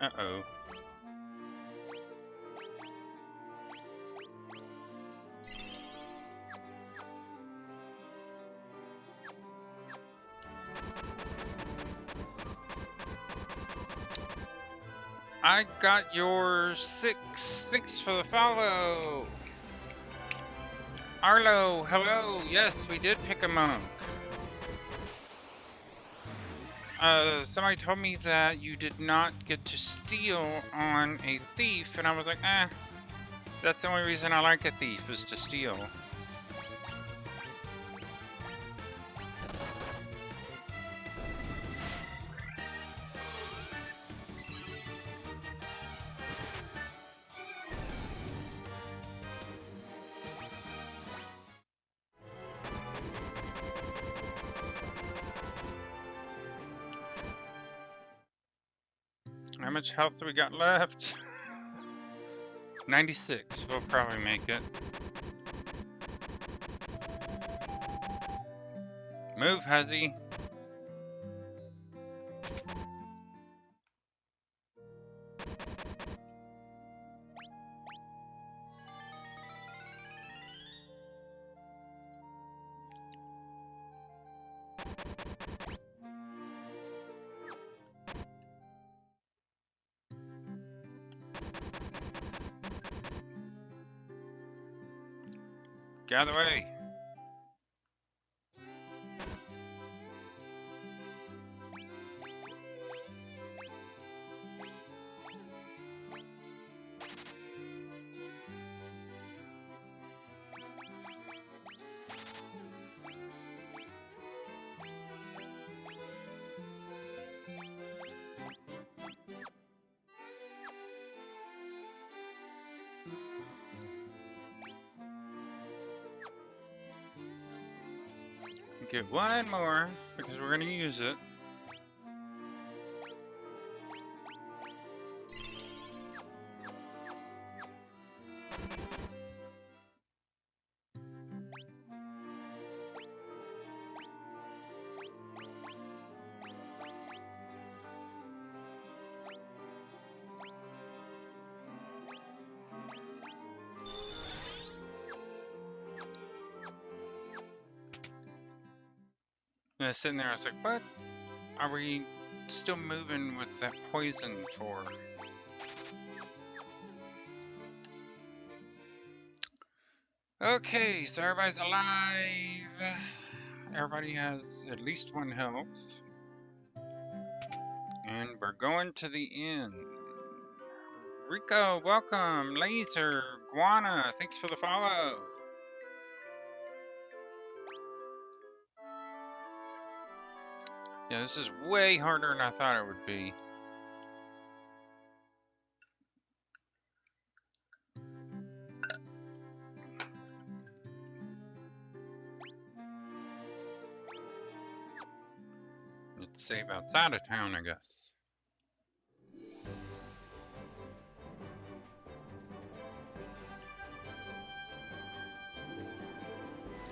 Uh-oh. I got your 6. Thanks for the follow. Arlo, hello. Yes, we did pick a monk. Somebody told me that you did not get to steal on a thief, and I was like, that's the only reason I like a thief, is to steal. How much health do we got left? 96. We'll probably make it. Move, Huzzy. Get out of the way. Get one more, because we're going to use it. And I was sitting there, I was like, what are we still moving with that poison for? Okay, so everybody's alive. Everybody has at least 1 health. And we're going to the end. Rico, welcome. Laser, Guana, thanks for the follow. Yeah, this is way harder than I thought it would be. Let's save outside of town, I guess.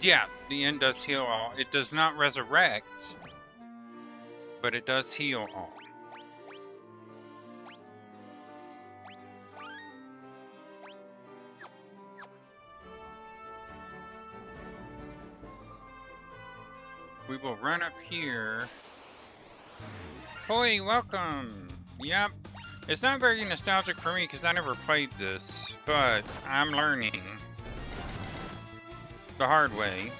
Yeah, the end does heal all. It does not resurrect, but it does heal all. We will run up here. Hoi, welcome! Yep. It's not very nostalgic for me because I never played this, but I'm learning the hard way.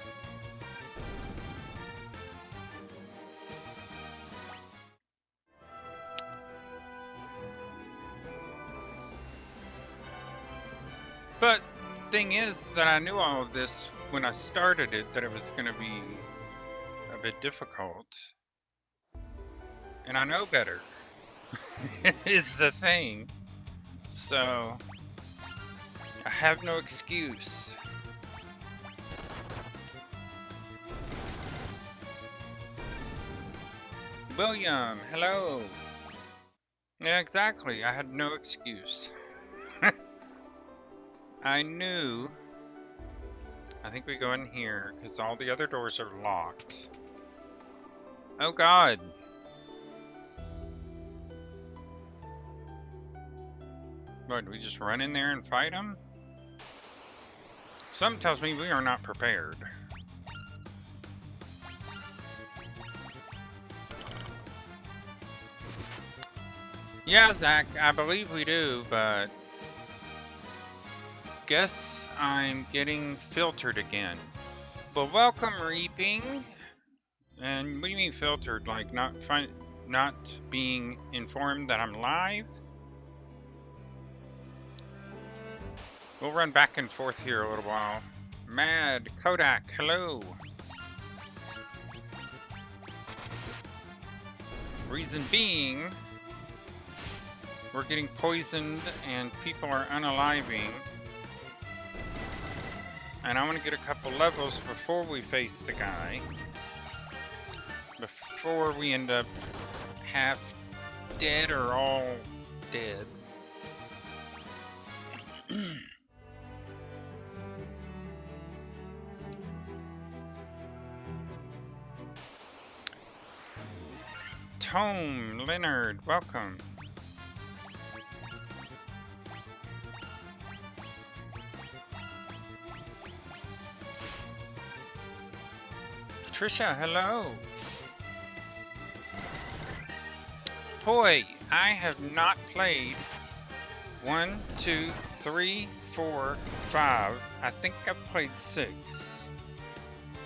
But thing is that I knew all of this when I started it, that it was going to be a bit difficult. And I know better. Is the thing. So I have no excuse. William, hello. Yeah, exactly. I had no excuse. I knew. I think we go in here because all the other doors are locked. Oh God. What, do we just run in there and fight them? Something tells me we are not prepared. Yeah, Zach, I believe we do, but guess I'm getting filtered again. Well, welcome, Reaping. And what do you mean filtered? Like not being informed that I'm live? We'll run back and forth here a little while. Mad Kodak, hello. Reason being, we're getting poisoned and people are unaliving. And I want to get a couple levels before we face the guy. Before we end up half dead or all dead. Tome, Leonard, welcome. Trisha, hello. Boy, I have not played 1, 2, 3, 4, 5. I think I've played 6,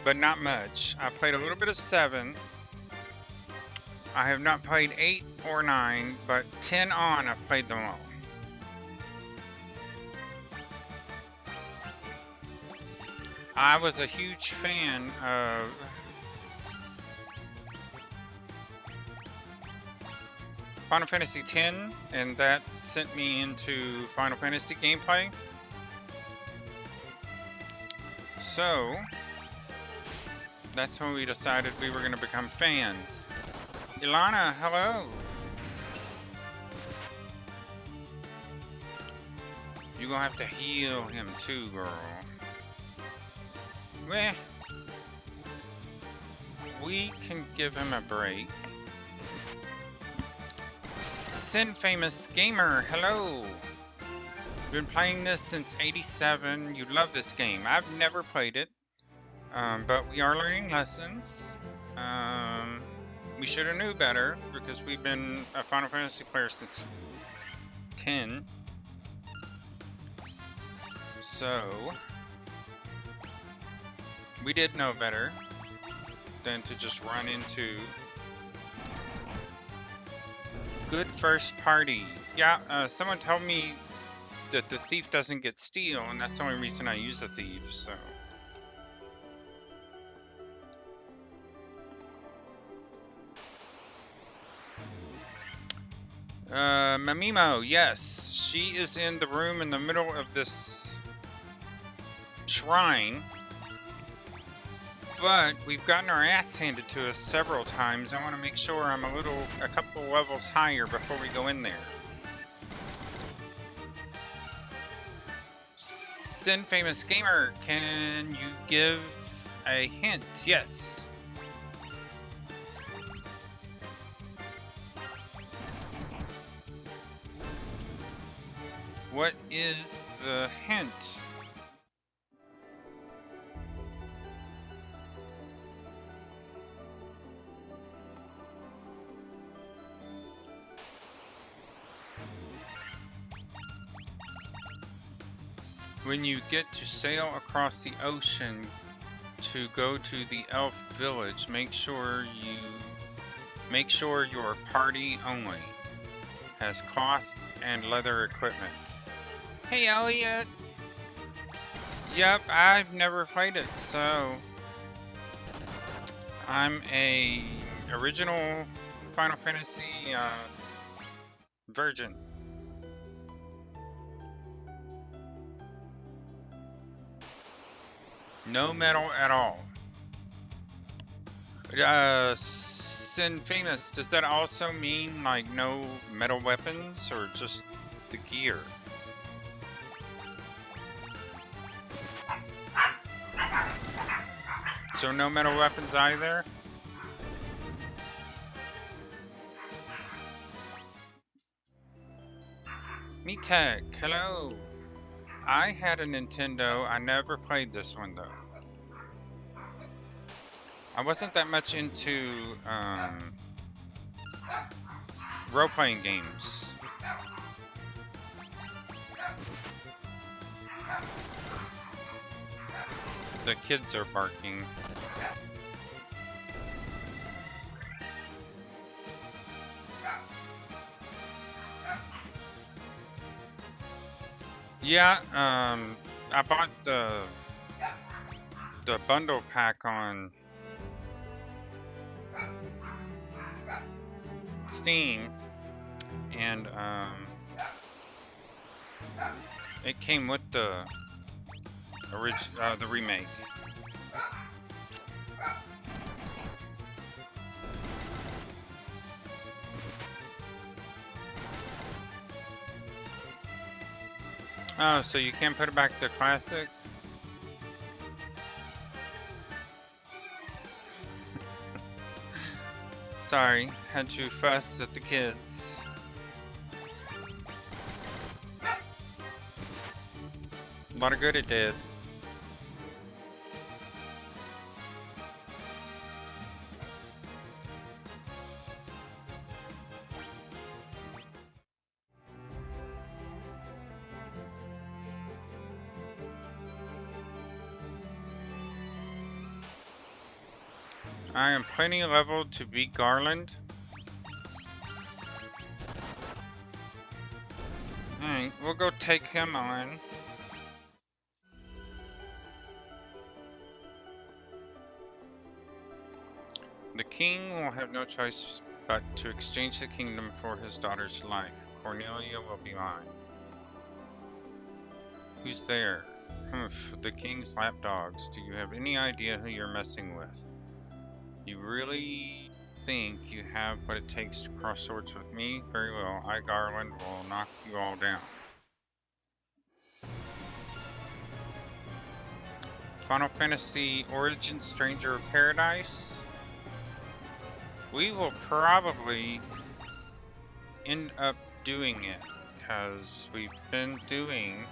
but not much. I played a little bit of 7. I have not played 8 or 9, but 10 on, I've played them all. I was a huge fan of Final Fantasy X, and that sent me into Final Fantasy gameplay. So, that's when we decided we were going to become fans. Ilana, hello! You're going to have to heal him too, girl. Well, we can give him a break. Sin Famous Gamer, hello! Been playing this since '87. You love this game. I've never played it, but we are learning lessons. We should have knew better because we've been a Final Fantasy player since 10. So we did know better than to just run into good first party. Yeah, someone told me that the thief doesn't get steal, and that's the only reason I use the thief, so. Mamimo, yes. She is in the room in the middle of this shrine. But we've gotten our ass handed to us several times. I want to make sure I'm a couple levels higher before we go in there. Sin Famous Gamer, can you give a hint? Yes. What is the hint? When you get to sail across the ocean to go to the elf village, make sure your party only has cloth and leather equipment. Hey Elliot! Yep, I've never played it, so I'm a original Final Fantasy virgin. No metal at all. Sin Famous, does that also mean like no metal weapons or just the gear? So no metal weapons either? Meatech, hello. I had a Nintendo. I never played this one though. I wasn't that much into role-playing games. The kids are barking. Yeah, I bought the bundle pack on Steam, and it came with the remake. Oh, so you can't put it back to classic? Sorry, had to fuss at the kids. A lot of good it did. I am plenty leveled to beat Garland. Alright, we'll go take him on. The king will have no choice but to exchange the kingdom for his daughter's life. Cornelia will be mine. Who's there? Humph, the king's lapdogs. Do you have any idea who you're messing with? You really think you have what it takes to cross swords with me? Very well, I, Garland, will knock you all down. Final Fantasy Origins Stranger of Paradise. We will probably end up doing it, because we've been doing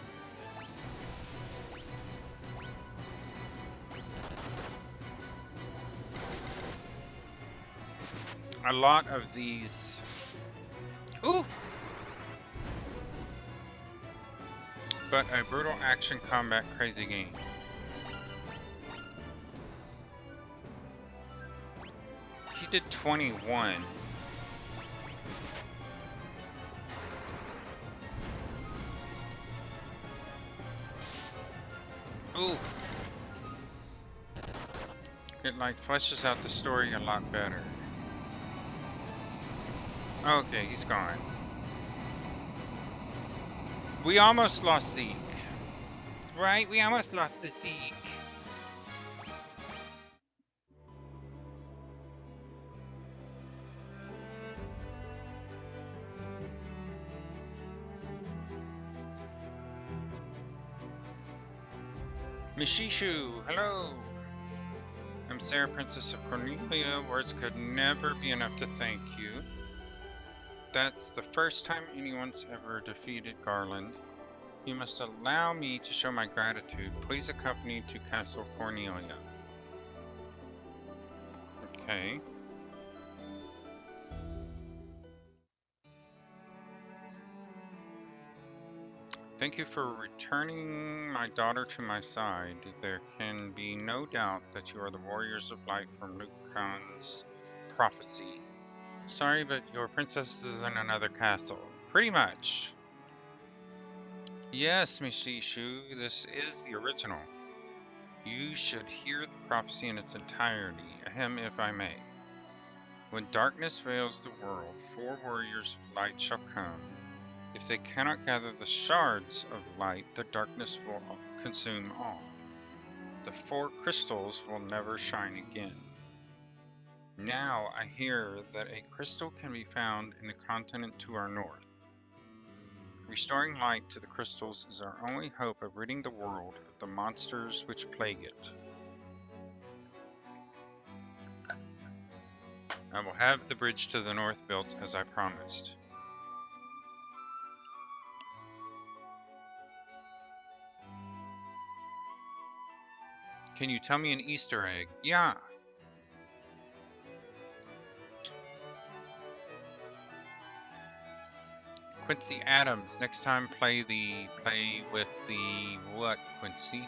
a lot of these. Ooh! But a brutal action combat crazy game. He did 21. Ooh! It like fleshes out the story a lot better. Okay, he's gone. We almost lost Zeke. Right? We almost lost the Zeke. Mishishu, hello! I'm Sarah, Princess of Cornelia. Words could never be enough to thank you. That's the first time anyone's ever defeated Garland. You must allow me to show my gratitude. Please accompany to Castle Cornelia. Okay. Thank you for returning my daughter to my side. There can be no doubt that you are the warriors of light from Lucan's prophecy. Sorry, but your princess is in another castle. Pretty much. Yes, Mishishu, this is the original. You should hear the prophecy in its entirety, ahem, if I may. When darkness veils the world, 4 warriors of light shall come. If they cannot gather the shards of light, the darkness will consume all. The 4 crystals will never shine again. Now I hear that a crystal can be found in the continent to our north. Restoring light to the crystals is our only hope of ridding the world of the monsters which plague it. I will have the bridge to the north built as I promised. Can you tell me an Easter egg? Yeah. Quincy Adams. Next time play with the what, Quincy?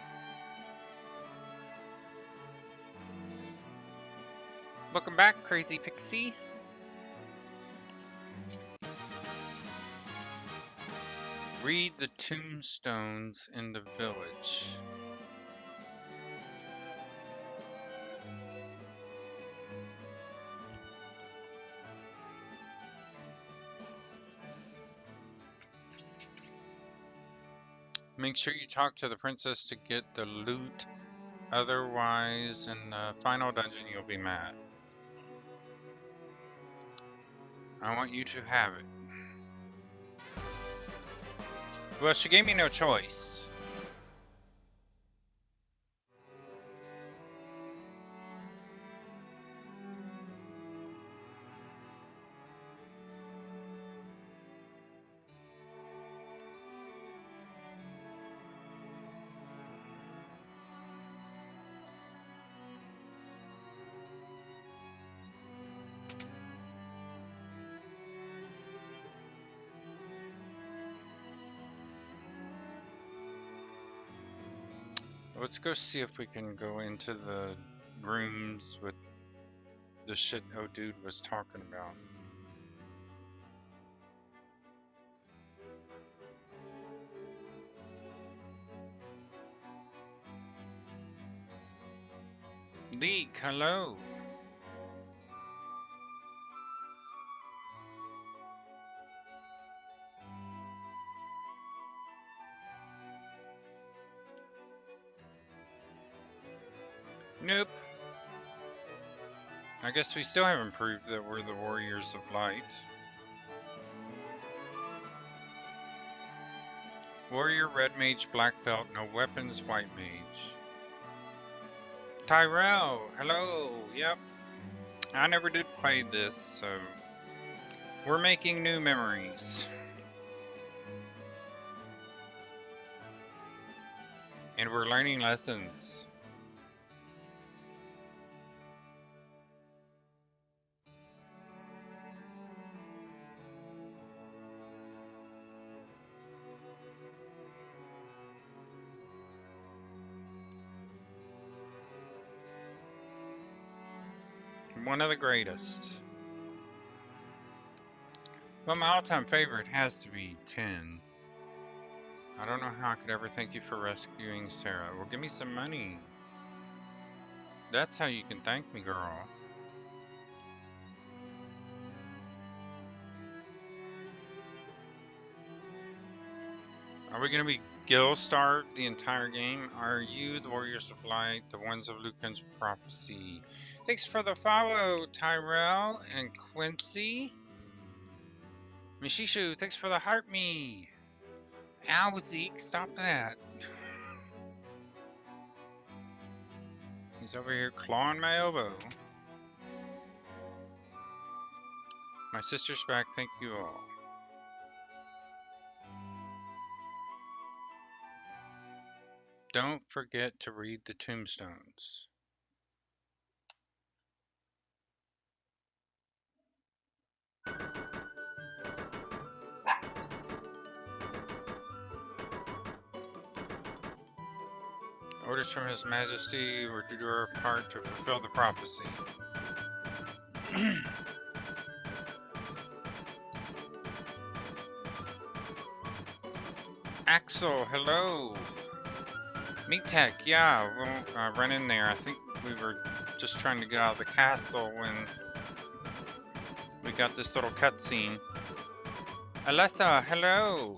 Welcome back, Crazy Pixie. Read the tombstones in the village. Make sure you talk to the princess to get the loot. Otherwise, in the final dungeon, you'll be mad. I want you to have it. Well, she gave me no choice. Let's go see if we can go into the rooms with the shit dude was talking about. Leek, hello. Nope. I guess we still haven't proved that we're the Warriors of Light. Warrior, Red Mage, Black Belt, no weapons, White Mage. Tyrell, hello. Yep. I never did play this, so we're making new memories. And we're learning lessons. One of the greatest. Well, my all-time favorite has to be 10. I don't know how I could ever thank you for rescuing Sarah. Well, give me some money. That's how you can thank me, girl. Are we going to be Gil-starved the entire game? Are you the Warriors of Light, the ones of Lucan's prophecy? Thanks for the follow, Tyrell and Quincy. Mishishu, thanks for the heart me. Ow, Zeke, stop that. He's over here clawing my elbow. My sister's back, thank you all. Don't forget to read the tombstones. Orders from His Majesty were to do our part to fulfill the prophecy. Axel, hello. Meatek, yeah, we'll run in there. I think we were just trying to get out of the castle when we got this little cutscene. Alessa, hello.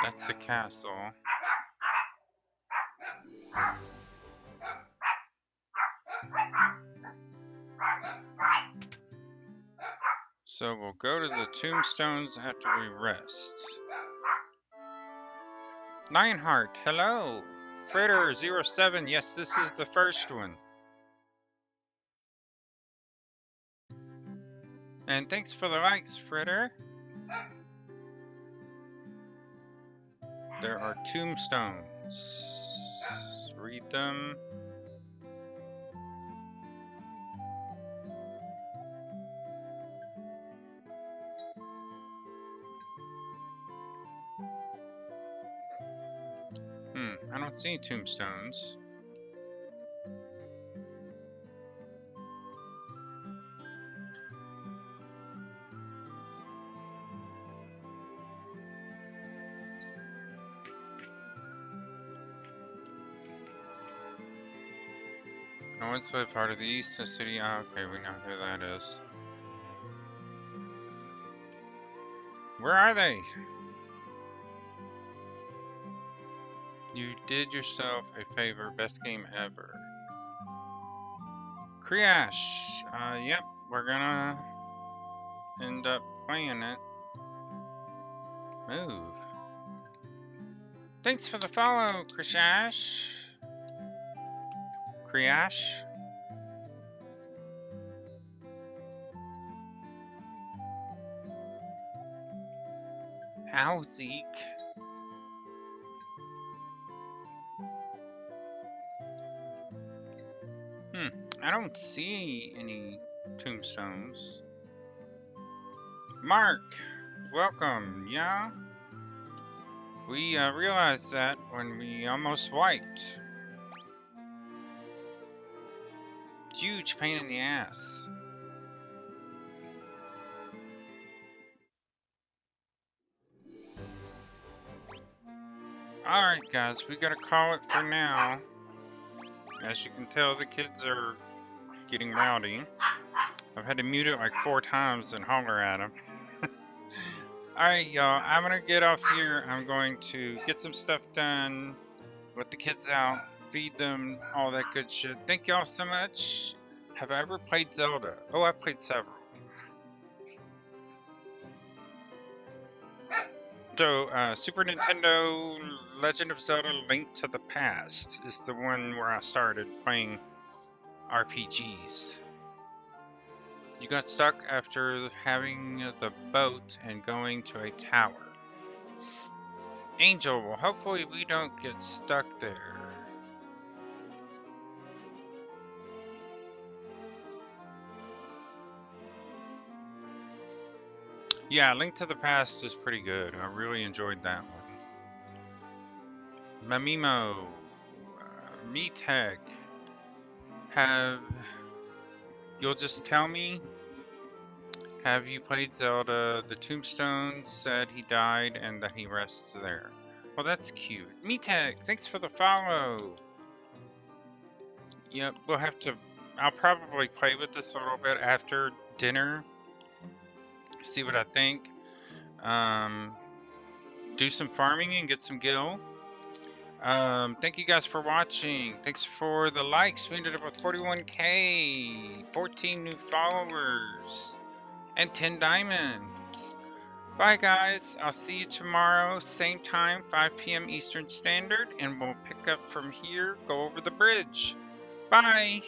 That's the castle. So we'll go to the tombstones after we rest. Lionheart, hello. Fritter07, yes, this is the first one. And thanks for the likes, Fritter. There are tombstones. Read them. I don't see any tombstones. No one's part of the Eastern City. Oh, okay, we know who that is. Where are they? You did yourself a favor. Best game ever. Kriash. Yep, we're gonna end up playing it. Move. Thanks for the follow, Kriash. Kriash. How, Zeke? I don't see any tombstones. Mark, welcome, yeah? We realized that when we almost wiped. Huge pain in the ass. Alright guys, we gotta call it for now. As you can tell, the kids are getting rowdy. I've had to mute it like 4 times and holler at them. Alright y'all, I'm gonna get off here. I'm going to get some stuff done, let the kids out, feed them, all that good shit. Thank y'all so much. Have I ever played Zelda? Oh, I've played several. So, Super Nintendo Legend of Zelda Link to the Past is the one where I started playing RPGs. You got stuck after having the boat and going to a tower. Angel, well, hopefully we don't get stuck there. Yeah, Link to the Past is pretty good. I really enjoyed that one. Mamimo, Meatek, you'll just tell me? Have you played Zelda? The tombstone said he died and that he rests there. Well, that's cute. Meatek, thanks for the follow. Yep, we'll have to... I'll probably play with this a little bit after dinner. See what I think. Do some farming and get some gil. Thank you guys for watching. Thanks for the likes. We ended up with 41K, 14 new followers, and 10 diamonds. Bye guys. I'll see you tomorrow, same time, 5 p.m. Eastern Standard, and we'll pick up from here, go over the bridge. Bye.